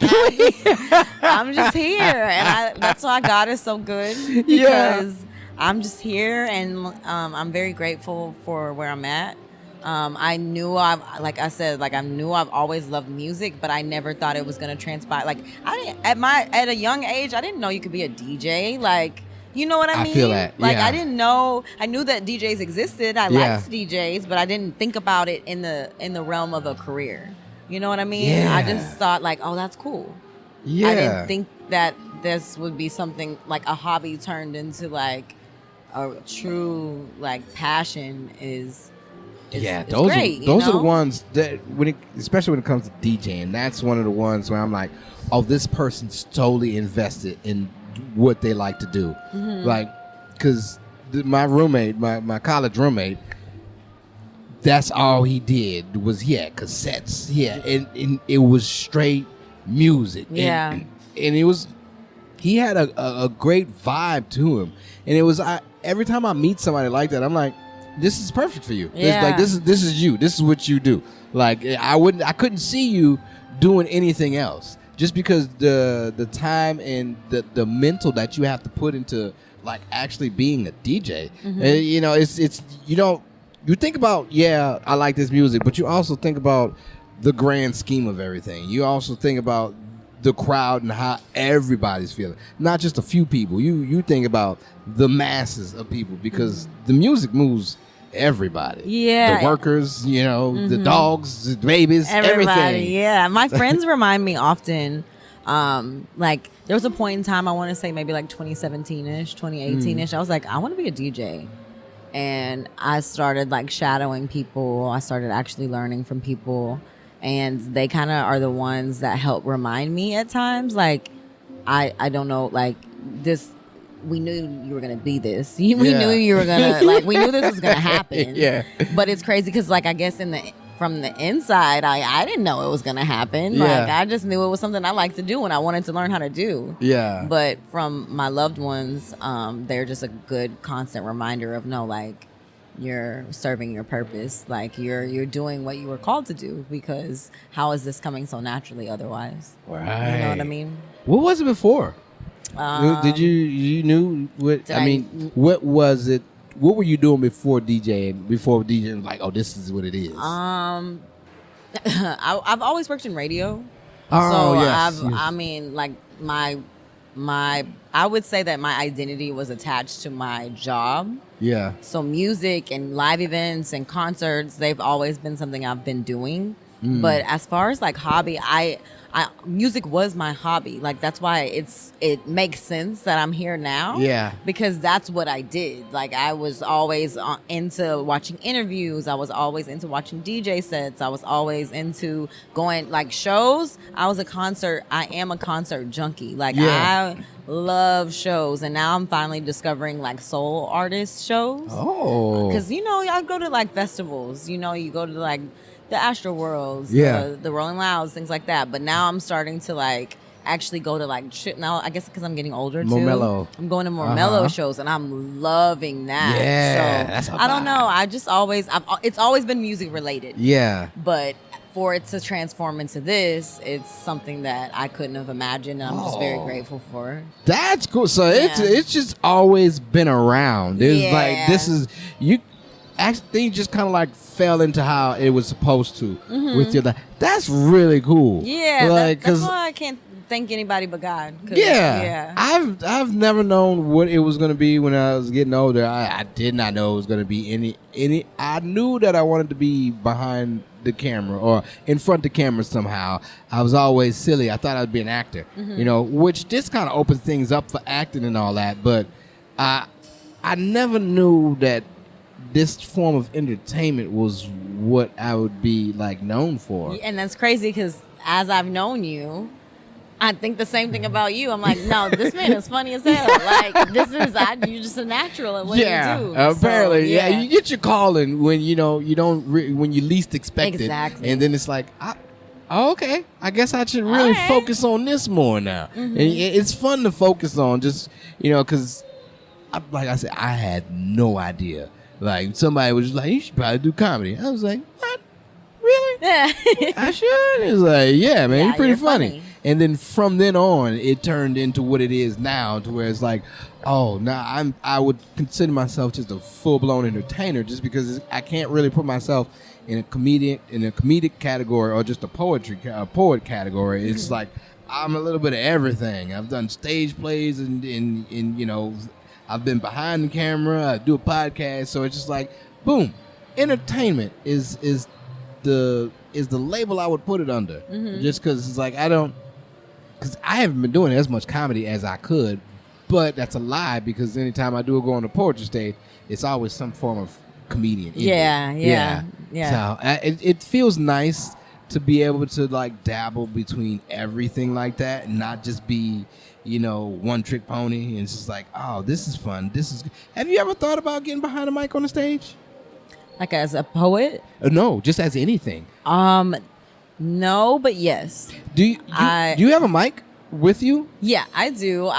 C: I'm just here, and that's why God is so good because I'm just here, and I'm very grateful for where I'm at. I knew I've always loved music, but I never thought it was gonna transpire. Like at a young age, I didn't know you could be a DJ. Like. You know what I mean?
B: I feel that.
C: Like,
B: yeah.
C: I didn't know. I knew that DJs existed. I liked DJs, but I didn't think about it in the realm of a career. You know what I mean?
B: Yeah.
C: I just thought like, oh, that's cool.
B: Yeah.
C: I didn't think that this would be something like a hobby turned into like a true like passion is
B: those
C: great,
B: are the ones that especially when it comes to DJing, that's one of the ones where I'm like, oh, this person's totally invested in what they like to do. Like, because my roommate, my college roommate, that's all he did was he had cassettes. And it was straight music.
C: Yeah.
B: And he had a great vibe to him. And it was every time I meet somebody like that, I'm like, this is perfect for you.
C: Yeah.
B: Like this is you. This is what you do. Like I couldn't see you doing anything else. Just because the time and the mental that you have to put into like actually being a DJ, you know, it's you think about I like this music, but you also think about the grand scheme of everything. You also think about the crowd and how everybody's feeling, not just a few people. You think about the masses of people because the music moves everybody.
C: Yeah.
B: The workers, you know, the dogs, the babies, everything.
C: Yeah. My friends remind me often, like there was a point in time, I want to say maybe like 2017-ish, 2018-ish. I was like, I want to be a DJ. And I started like shadowing people. I started actually learning from people. And they kind of are the ones that help remind me at times. Like, I don't know, like this we knew you were gonna be this. We knew you were gonna we knew this was gonna happen.
B: Yeah.
C: But it's crazy because I guess from the inside, I didn't know it was gonna happen.
B: Yeah.
C: I just knew it was something I liked to do and I wanted to learn how to do.
B: Yeah.
C: But from my loved ones, they're just a good constant reminder of you're serving your purpose. You're doing what you were called to do, because how is this coming so naturally otherwise?
B: Right.
C: You know what I mean?
B: What was it before? Did you knew what? What was it? What were you doing before DJing? Before DJing, like, oh, this is what it is.
C: I've always worked in radio.
B: Oh,
C: so
B: yes.
C: I mean, like my I would say that my identity was attached to my job.
B: Yeah.
C: So music and live events and concerts, they've always been something I've been doing. But as far as like hobby, I music was my hobby. Like that's why it makes sense that I'm here now.
B: Yeah.
C: Because that's what I did. Like I was always into watching interviews. I was always into watching DJ sets. I was always into going like shows. I am a concert junkie. Like I love shows, and now I'm finally discovering like soul artist shows.
B: Oh.
C: Because I go to like festivals. You go to like the Astro Worlds, the Rolling Louds, things like that. But now I'm starting to like actually go to like now. I guess because I'm getting older
B: more
C: too.
B: Mellow.
C: I'm going to more mellow shows, and I'm loving that.
B: Yeah,
C: so I don't know. It's always been music related.
B: Yeah.
C: But for it to transform into this, it's something that I couldn't have imagined, and I'm just very grateful for.
B: That's cool. So it's just always been around. It's like this is you. Actually, things just kind of like fell into how it was supposed to with your life. That's really cool.
C: Yeah,
B: like,
C: that's why I can't thank anybody but God.
B: Yeah. I've never known what it was going to be when I was getting older. I did not know it was going to be any. I knew that I wanted to be behind the camera or in front of the camera somehow. I was always silly. I thought I'd be an actor, which just kind of opens things up for acting and all that. But I never knew that this form of entertainment was what I would be like known for.
C: And that's crazy because as I've known you, I think the same thing about you. I'm like, no, this man is funny as hell. Like you're just a natural at what you do.
B: Apparently, you get your calling when when you least expect it, and then it's like, okay, I guess I should really focus on this more now. And it's fun to focus on, just because, like I said, I had no idea. Like somebody was just like, you should probably do comedy. I was like, what? Really? I should? It was like, yeah, man, you're pretty funny. And then from then on, it turned into what it is now, to where it's like, oh, now I would consider myself just a full blown entertainer, just because I can't really put myself in a comedic category or just a poet category. It's like I'm a little bit of everything. I've done stage plays and I've been behind the camera. I do a podcast, so it's just like, boom, entertainment is the label I would put it under. Just because it's like because I haven't been doing as much comedy as I could, but that's a lie, because anytime I do go on the poetry stage, it's always some form of comedian.
C: Yeah.
B: So it feels nice to be able to like dabble between everything like that and not just be one trick pony. And it's just like, oh, this is fun. Have you ever thought about getting behind a mic on the stage?
C: Like as a poet?
B: No, just as anything.
C: No, but yes.
B: Do you have a mic with you?
C: Yeah, I do.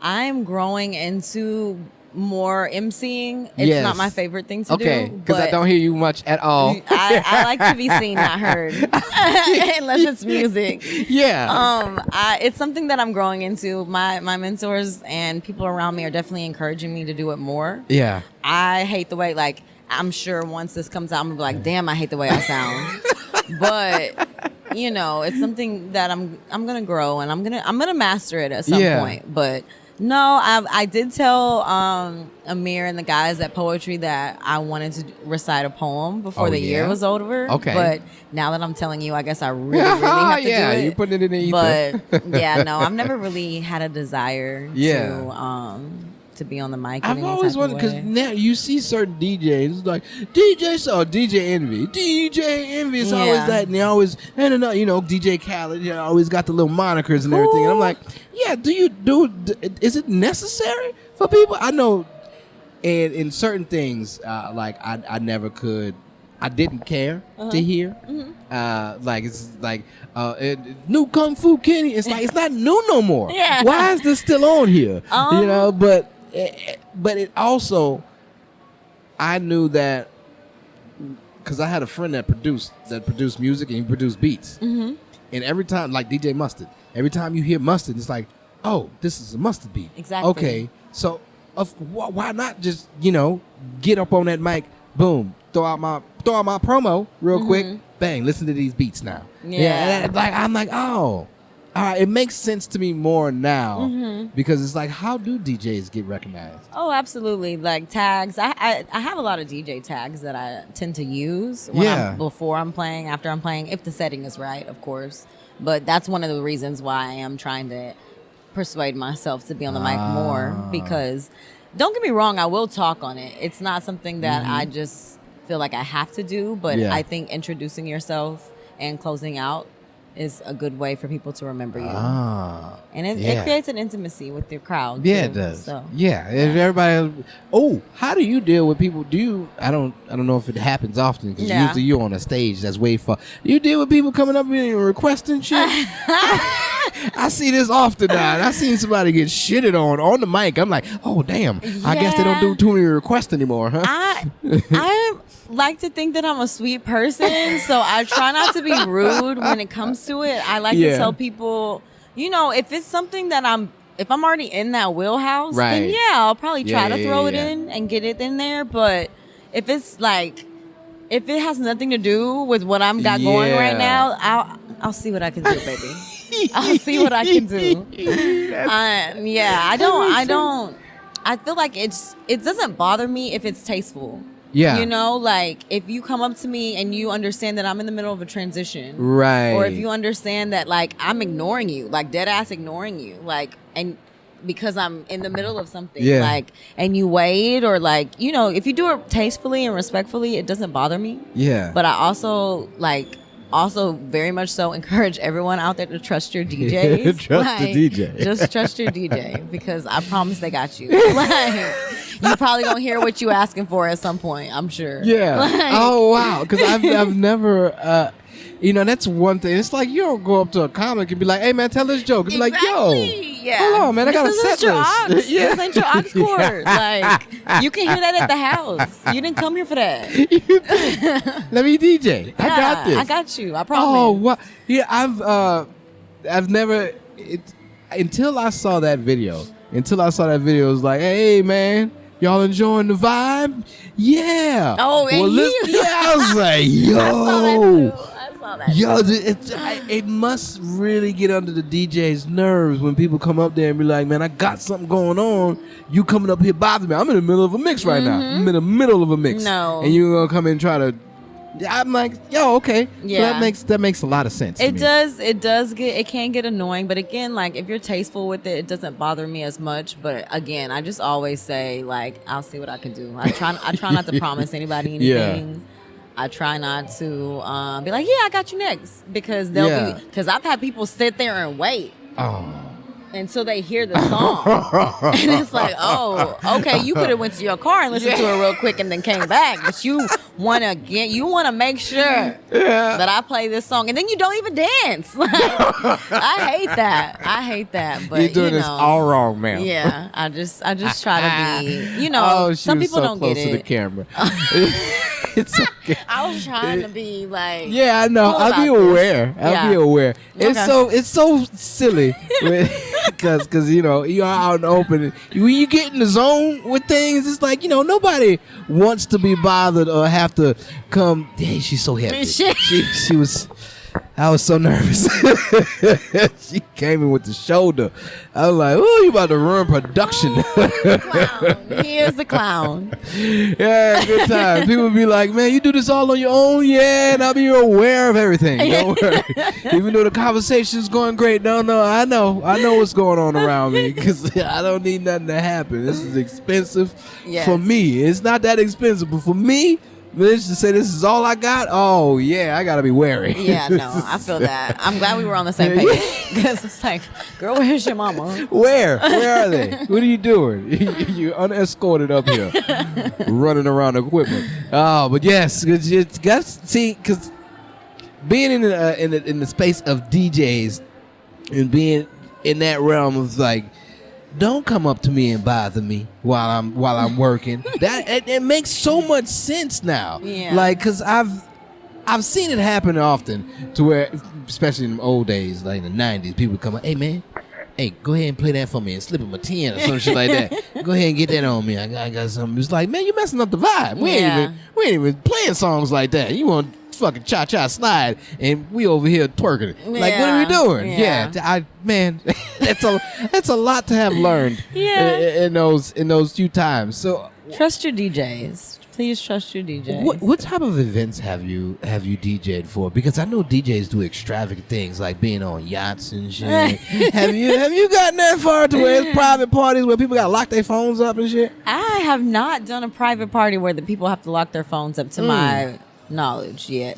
C: I'm growing into more emceeing. It's not my favorite thing to do.
B: Okay, because I don't hear you much at all.
C: I like to be seen, not heard, unless it's music.
B: Yeah.
C: It's something that I'm growing into. My mentors and people around me are definitely encouraging me to do it more.
B: Yeah.
C: I hate the way, like, I'm sure once this comes out, I'm gonna be like, damn, I hate the way I sound. But it's something that I'm gonna grow, and I'm gonna master it at some point. But no, I did tell Amir and the guys at Poetry that I wanted to recite a poem before the year was over.
B: Okay.
C: But now that I'm telling you, I guess I really have to do it.
B: Yeah, you're putting it in the ether.
C: But I've never really had a desire to be on the mic.
B: I've always wondered because now you see certain DJs it's like DJ Envy. It's always that, and they always DJ Khaled. Always got the little monikers and everything. And I'm like, yeah, is it necessary for people? I know, and in certain things, like I never could. I didn't care to hear. Like it's like new Kung Fu Kenny. It's like it's not new no more.
C: Yeah.
B: Why is this still on here? But it also, I knew that because I had a friend that produced music and he produced beats. And every time, like DJ Mustard, every time you hear Mustard, it's like, oh, this is a Mustard beat.
C: Exactly.
B: Okay, so why not just get up on that mic, boom. Throw out my promo real quick. Bang! Listen to these beats now. Yeah. Like I'm like, oh, all right. It makes sense to me more now because it's like, how do DJs get recognized?
C: Oh, absolutely. Like tags. I have a lot of DJ tags that I tend to use before I'm playing, after I'm playing, if the setting is right, of course. But that's one of the reasons why I am trying to persuade myself to be on the mic more because. Don't get me wrong, I will talk on it. It's not something that I just feel like I have to do, but I think introducing yourself and closing out is a good way for people to remember you. And it creates an intimacy with your crowd.
B: Yeah,
C: too,
B: it does.
C: So.
B: Yeah. If everybody how do you deal with people? I don't know if it happens often because usually you're on a stage that's way far. You deal with people coming up and requesting shit? I see this often now. I seen somebody get shitted on the mic. I'm like, oh damn. I guess they don't do too many requests anymore, huh?
C: I like to think that I'm a sweet person, so I try not to be rude when it comes to it. I like to tell people, if it's something that if I'm already in that wheelhouse, then I'll probably try to throw it in and get it in there. But if it's like, if it has nothing to do with what I'm got going right now, I'll see what I can do, baby. I'll see what I can do. I feel like it doesn't bother me if it's tasteful.
B: Yeah.
C: Like if you come up to me and you understand that I'm in the middle of a transition.
B: Right.
C: Or if you understand that like I'm ignoring you, like dead ass ignoring you, like, and because I'm in the middle of something, like, and you wait, or like, if you do it tastefully and respectfully, it doesn't bother me.
B: Yeah.
C: But I also very much so encourage everyone out there to trust your DJs.
B: Trust the DJ.
C: Just trust your DJ because I promise they got you. Like, you probably gonna hear what you asking for at some point, I'm sure.
B: Yeah. Oh wow. Because I've never that's one thing. It's like you don't go up to a comic and be like, hey man, tell this joke. It's like, yo, hold on, man, I got a set list.
C: This ain't your aux cord. Like, you can hear that at the house. You didn't come here for that.
B: Let me DJ. I got this.
C: I got you. I promise.
B: Oh wow. Yeah, I've never until I saw that video. It was like, hey man, y'all enjoying the vibe? Yeah.
C: Oh, and
B: I was like, yo.
C: I saw that.
B: Yo, it must really get under the DJ's nerves when people come up there and be like, man, I got something going on. You coming up here bothering me. I'm in the middle of a mix right now. I'm in the middle of a mix.
C: No.
B: And you're going to come in and try to... I'm like, yo, okay.
C: Yeah.
B: So that makes a lot of sense.
C: It can get annoying, but again, like if you're tasteful with it doesn't bother me as much. But again, I just always say like, I'll see what I can do. I try not to promise anybody anything. Yeah. I try not to be like, yeah, I got you next, because because I've had people sit there and wait. Until they hear the song. And it's like, oh, okay, you could have went to your car and listened to it real quick and then came back. But you want to make sure that I play this song. And then you don't even dance. Like, I hate that. But
B: you're doing this all wrong, man.
C: Yeah, I just try to be, some people don't get it.
B: To the camera. It's okay.
C: I was trying to be like,
B: yeah, I know.
C: Cool
B: I'll be aware. I'll be aware. It's so silly because you're out in the open. When you get in the zone with things, it's like nobody wants to be bothered or have to come. Hey, she's so happy. She was. I was so nervous. She came in with the shoulder. I was like, "Oh, you about to ruin production."
C: Clown. He is the clown.
B: Yeah, good time. People be like, "Man, you do this all on your own?" Yeah, and I'll be aware of everything. Don't worry. Even though the conversation's going great, no, I know what's going on around me because I don't need nothing to happen. This is expensive for me. It's not that expensive, but for me. Let's just say this is all I got. Oh yeah, I gotta be wary.
C: Yeah, no, I feel that. I'm glad we were on the same page because it's like, girl, where's your mama?
B: Where are they? What are you doing? You unescorted up here, running around equipment. Oh, but yes, because being in the space of DJs and being in that realm of like. Don't come up to me and bother me while I'm working. That it makes so much sense now.
C: Yeah.
B: Like, cause I've seen it happen often to where, especially in the old days, like in the '90s, people would come up, "Hey man, hey, go ahead and play that for me and slip him a 10 or some shit like that. Go ahead and get that on me. I got something." It's like, man, you messing up the vibe. We ain't even playing songs like that. You want fucking cha-cha slide and we over here twerking. Like, what are we doing? Yeah, that's a lot to have learned in those few times. So
C: trust your DJs. Please trust your DJs.
B: What type of events have you DJ'd for? Because I know DJs do extravagant things like being on yachts and shit. have you gotten that far to where it's private parties where people gotta lock their phones up and shit?
C: I have not done a private party where the people have to lock their phones up to my knowledge yet.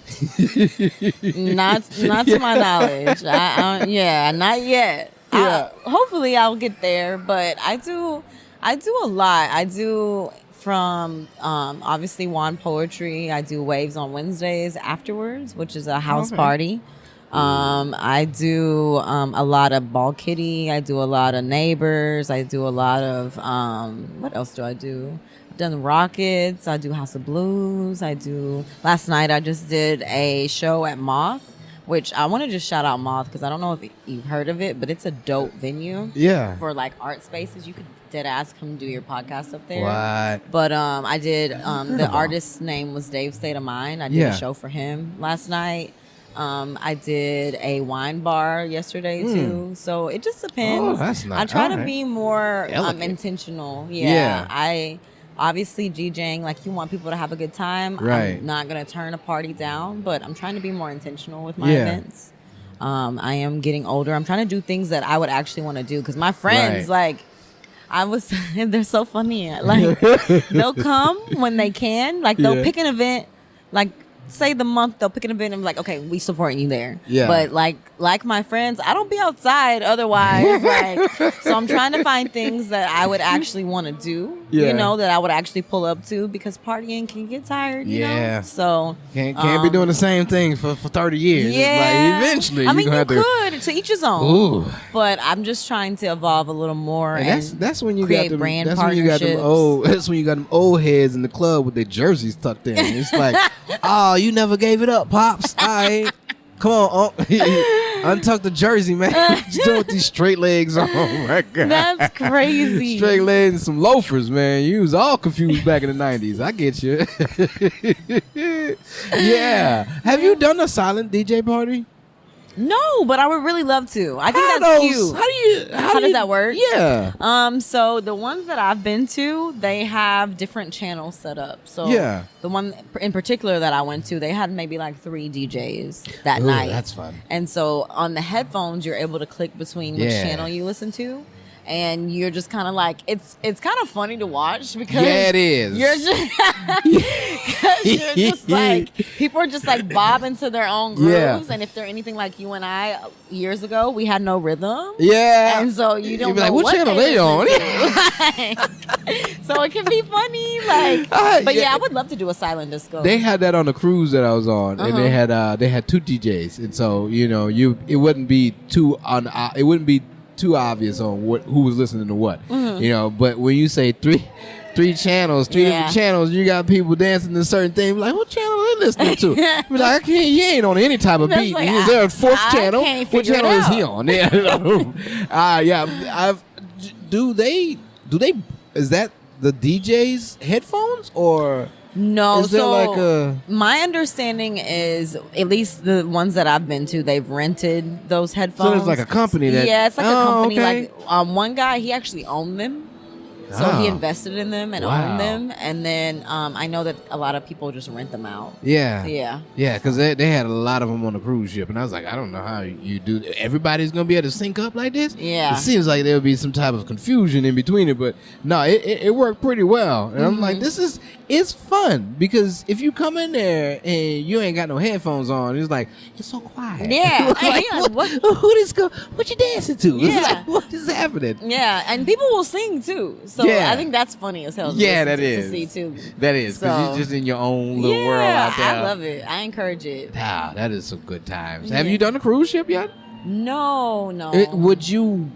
C: not to my knowledge. Not yet.
B: Yeah.
C: Hopefully I'll get there, but I do a lot. I do from obviously Wand Poetry. I do Waves on Wednesdays afterwards, which is a house party. I do a lot of Ball Kitty. I do a lot of Neighbors. I do a lot of what else do I do? Done Rockets. I do House of Blues. Last night I just did a show at Moth, which I want to just shout out Moth because I don't know if you've heard of it, but it's a dope venue.
B: Yeah.
C: For like art spaces. You could dead ass come do your podcast up there.
B: What?
C: But I did the artist's name was Dave State of Mind. I did a show for him last night. I did a wine bar yesterday too. So it just depends.
B: Oh, that's nice.
C: I try to be more intentional. Yeah. I obviously DJing, like you want people to have a good time.
B: Right.
C: I'm not going to turn a party down, but I'm trying to be more intentional with my events. I am getting older. I'm trying to do things that I would actually want to do because my friends, they're so funny. Like, they'll come when they can. Like, they'll pick an event, like, say the month, they'll pick an event and be like, okay, we supporting you there. Yeah. But like my friends, I don't be outside otherwise. So I'm trying to find things that I would actually want to do. You know, that I would actually pull up to because partying can get tired. You know? So
B: can't be doing the same thing for 30 years.
C: Yeah.
B: Like eventually,
C: I mean, you could to each his own.
B: Ooh.
C: But I'm just trying to evolve a little more and
B: that's when you
C: create
B: got them,
C: brand
B: that's
C: partnerships.
B: That's when you got them old heads in the club with their jerseys tucked in. It's like, oh, you never gave it up, pops. All right. Come on, untuck the jersey, man. Just do it with these straight legs on. My God.
C: That's crazy.
B: Straight legs and some loafers, man. You was all confused back in the 90s. I get you. Yeah. Have you done a silent DJ party?
C: No, but I would really love to. I think that's cute. How does that work?
B: Yeah.
C: So the ones that I've been to, they have different channels set up. So the one in particular that I went to, they had maybe like 3 DJs that night.
B: That's fun.
C: And so on the headphones, you're able to click between which channel you listen to. And you're just kind of like, it's kind of funny to watch because
B: it is.
C: You're just like, people are just like bobbing to their own grooves. And if they're anything like you and I years ago, we had no rhythm.
B: Yeah.
C: And so you don't know
B: like, what channel they on?
C: So it can be funny. I would love to do a silent disco.
B: They had that on the cruise that I was on, and they had 2 DJs, and so it wouldn't be too obvious on who was listening to what, but when you say three channels, different channels, you got people dancing to certain things. Like, what channel are they listening to? Be like, he ain't on any type of beat.
C: Like,
B: is there a 4th channel? What channel is he on? Do they? Is that the DJ's headphones or?
C: No,
B: Is there
C: so
B: like a...
C: my understanding is, at least the ones that I've been to, they've rented those headphones.
B: So there's like a company that...
C: Yeah, it's like a company.
B: Okay.
C: Like one guy, he actually owned them. So he invested in them and owned them, and then I know that a lot of people just rent them out.
B: Yeah,
C: yeah,
B: because they had a lot of them on the cruise ship, and I was like, I don't know how you do. Everybody's gonna be able to sync up like this.
C: Yeah,
B: it seems like there'll be some type of confusion in between it, but no, it worked pretty well. And I'm like, it's fun because if you come in there and you ain't got no headphones on, it's like it's so quiet.
C: Yeah,
B: like, what you dancing to?
C: Yeah,
B: it's like, what is happening?
C: Yeah, and people will sing too. So I think that's funny as hell.
B: Yeah,
C: to see too.
B: That is because you're just in your own little world out there.
C: I love it. I encourage it.
B: Wow, that is some good times. Have you done a cruise ship yet?
C: No.
B: Would you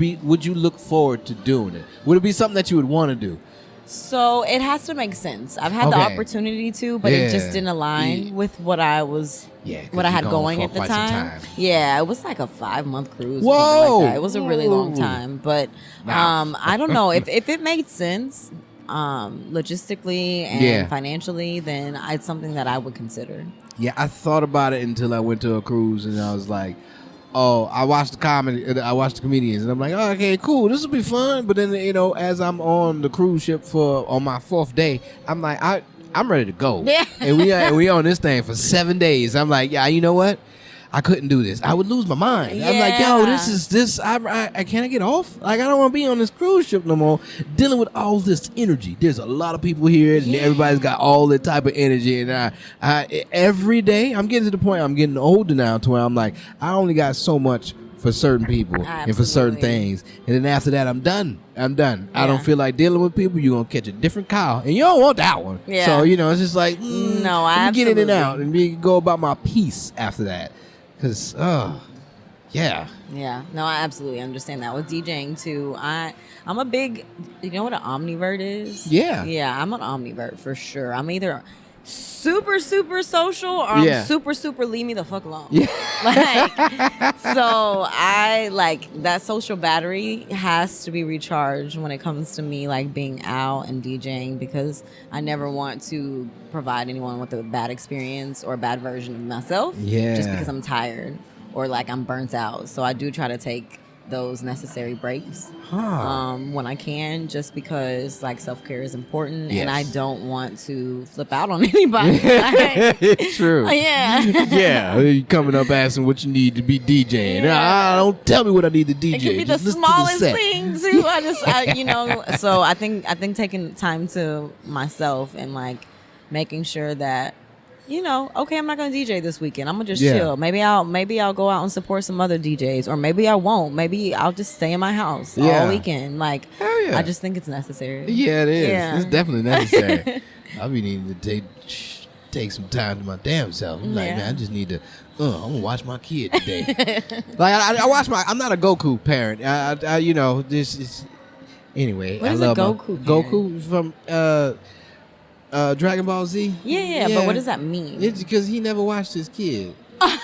B: look forward to doing it? Would it be something that you would want to do?
C: So it has to make sense. I've had the opportunity to, but it just didn't align with what I was, what I had going at the time. Yeah, it was like a 5-month cruise. Whoa, or something like that. It was a really long time, but I don't know if it made sense, logistically and financially. Then it's something that I would consider. Yeah,
B: I thought about it until I went to a cruise, and I was like, oh, I watched the comedians, and I'm like, oh, okay, cool, this will be fun. But then, as I'm on the cruise ship on my 4th day, I'm like, I'm ready to go. Yeah. And we on this thing for 7 days. I'm like, yeah, you know what? I couldn't do this. I would lose my mind. Yeah. I'm like, yo, I can't get off. Like, I don't want to be on this cruise ship no more, dealing with all this energy. There's a lot of people here, and everybody's got all that type of energy. And I every day, I'm getting to the point, I'm getting older now to where I'm like, I only got so much for certain people and for certain things. And then after that, I'm done. Yeah. I don't feel like dealing with people. You're going to catch a different cow. And you don't want that one. Yeah. So, it's just like,
C: no, I
B: get in and out and go about my peace after that. Because, yeah. No, I absolutely understand that. With DJing, too, I'm a big, you know what an omnivert is? Yeah. Yeah, I'm an omnivert for sure. I'm either super, super social or I'm super, super leave me the fuck alone. Yeah. So I, that social battery has to be recharged when it comes to me, being out and DJing, because I never want to provide anyone with a bad experience or a bad version of myself just because I'm tired or I'm burnt out. So I do try to take those necessary breaks when I can, just because self-care is important. And I don't want to flip out on anybody. True. Yeah, you coming up asking what you need to be DJing. Don't tell me what I need to DJ.
C: It could be the smallest thing too. So I think taking time to myself and making sure that okay, I'm not gonna DJ this weekend. I'm gonna just chill. Maybe I'll go out and support some other DJs, or maybe I won't. Maybe I'll just stay in my house all weekend. I just think it's necessary.
B: Yeah, it is. Yeah. It's definitely necessary. I'll be needing to take some time to my damn self. I'm like, man, I just need to. I'm gonna watch my kid today. I watch I'm not a Goku parent. This is anyway.
C: What is a Goku?
B: Goku from Dragon Ball Z.
C: Yeah, but what does that mean?
B: It's because he never watched his kid.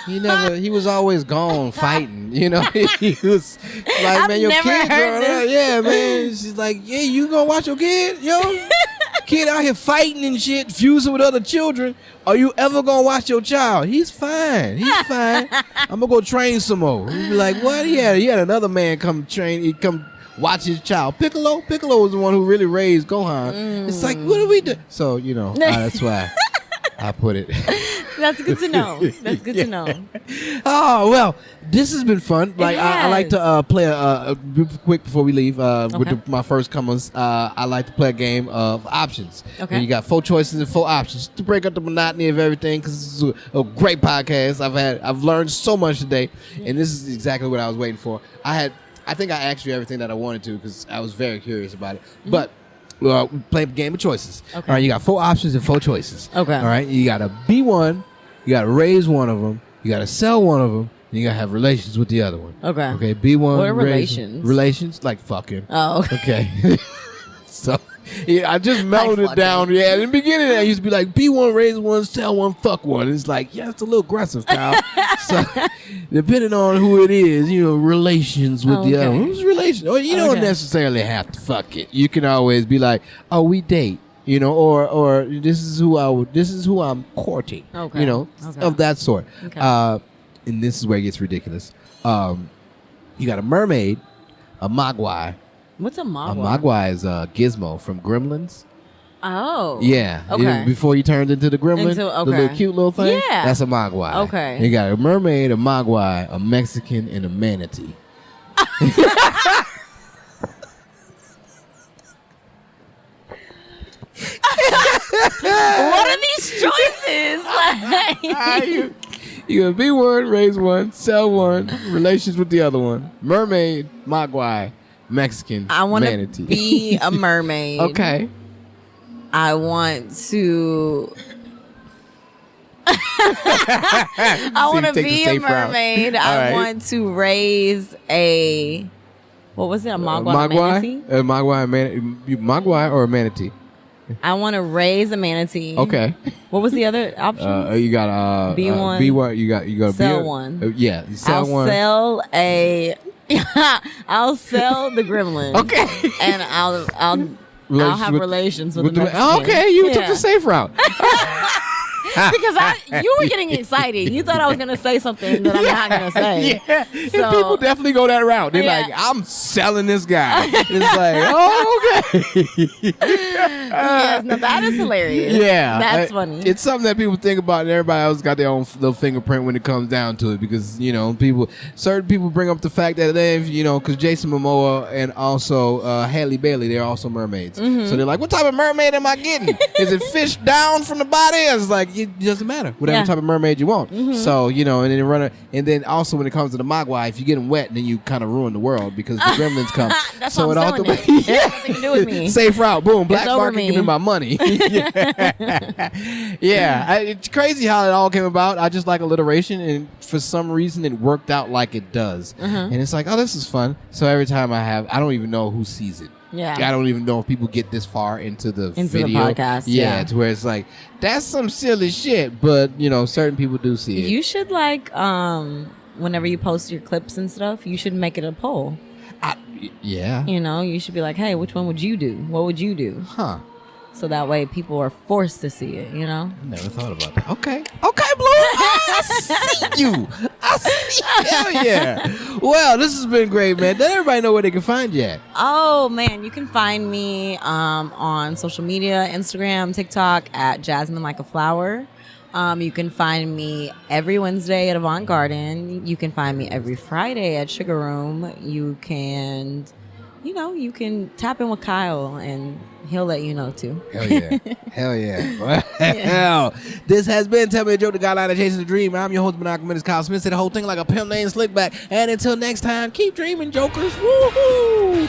B: He was always gone fighting. He was like, man, your kid growing up. Yeah, man. She's like, yeah, you gonna watch your kid, yo? Kid out here fighting and shit, fusing with other children. Are you ever gonna watch your child? He's fine. I'm gonna go train some more. He'd be like, what? He had another man come train. He come watch his child. Piccolo was the one who really raised Gohan. It's like, what do we do? So, that's why I put it.
C: That's good to know. That's good to know.
B: Oh, well, this has been fun. I like to play quick before we leave with my first comers. I like to play a game of options. Okay. And you got 4 choices and 4 options to break up the monotony of everything, because this is a great podcast. I've learned so much today, and this is exactly what I was waiting for. I think I asked you everything that I wanted to, because I was very curious about it. Mm-hmm. But we play a game of choices. Okay. All right, you got 4 options and 4 choices. Okay. All right, you got to be one, you got to raise one of them, you got to sell one of them, and you got to have relations with the other one. Okay. Okay, be one.
C: What are relations?
B: Relations, like fucking.
C: Oh,
B: okay. So, I just mellowed it down. Yeah, in the beginning, I used to be like, be one, raise one, sell one, fuck one. It's like, it's a little aggressive, Kyle. So, depending on who it is, relations with the other one. Relations. Or you don't necessarily have to fuck it. You can always be like, oh, we date. or this is who I'm courting,
C: Okay. Okay.
B: of that sort.
C: Okay.
B: And this is where it gets ridiculous. You got a mermaid, a mogwai.
C: What's a
B: A
C: mogwai?
B: mogwai is Gizmo from Gremlins.
C: Oh.
B: Yeah.
C: Okay.
B: Before he turned into the gremlin,
C: Into-
B: the
C: okay.
B: little cute little thing.
C: Yeah.
B: That's a mogwai.
C: Okay.
B: You got a mermaid, a mogwai, a Mexican, and a manatee.
C: What are these choices? Like,
B: You gonna be one, raise one, sell one, relations with the other one. Mermaid, mogwai, Mexican,
C: I want to
B: manatee.
C: be a mermaid.
B: Okay.
C: I want to. I want to
B: take the
C: be a
B: safe route.
C: mermaid.
B: All
C: I
B: right.
C: want to raise a. What was it? A mogwai, manatee?
B: A mogwai or a manatee?
C: I want to raise a manatee.
B: Okay.
C: What was the other option?
B: You got
C: Be one.
B: Be one. You got
C: Sell
B: be
C: one.
B: Yeah, you sell
C: I'll
B: one.
C: sell a. I'll sell the gremlin.
B: Okay.
C: And I'll have relations with the
B: the
C: Mexican.
B: Okay, you took
C: Yeah.
B: the safe route.
C: Because you were getting excited. You thought I was going to say something that I'm not going to say.
B: Yeah,
C: So-
B: and people definitely go that route. They're
C: Yeah.
B: like, I'm selling this guy. It's like, oh, okay.
C: Yes, no, that is hilarious.
B: Yeah,
C: That's funny.
B: It's something that people think about, and everybody else got their own little fingerprint when it comes down to it. Because certain people bring up the fact that because Jason Momoa and also Halle Bailey, they're also mermaids.
C: Mm-hmm.
B: So they're like, what type of mermaid am I getting? Is it fish down from the body? It's like it doesn't matter. Whatever
C: Yeah.
B: type of mermaid you want.
C: Mm-hmm.
B: So and then also when it comes to the mogwai, if you get them wet, then you kind of ruin the world because the gremlins come.
C: That's
B: So
C: why I'm selling it. It has nothing to do with me.
B: Safe route, boom, black
C: over
B: market,
C: me.
B: give me my money. Yeah, it's crazy how it all came about. I just like alliteration, and for some reason, it worked out like it does. And it's like, oh, this is fun. So every time I don't even know who sees it.
C: Yeah.
B: I don't even know if people get this far into the video.
C: podcast, yeah.
B: To where it's like, that's some silly shit, but certain people do see it.
C: You should whenever you post your clips and stuff, you should make it a poll.
B: Yeah.
C: You should be like, hey, which one would you do? What would you do?
B: Huh.
C: So that way people are forced to see it,
B: Never thought about that. Okay, Blue. I see you. I see. Hell yeah. Well, this has been great, man. Let everybody know where they can find you at.
C: Oh, man. You can find me on social media, Instagram, TikTok at Jasmine Like a Flower. You can find me every Wednesday at Avant Garden. You can find me every Friday at Sugar Room. You can tap in with Kyle and he'll let you know too.
B: Hell yeah. Hell yeah. Well, this has been Tell Me a Joke, the guideline that chases the dream. I'm your host, Maniacal, Menace, Kyle Smith. Say the whole thing like a pimp named Slickback. And until next time, keep dreaming, jokers. Woohoo!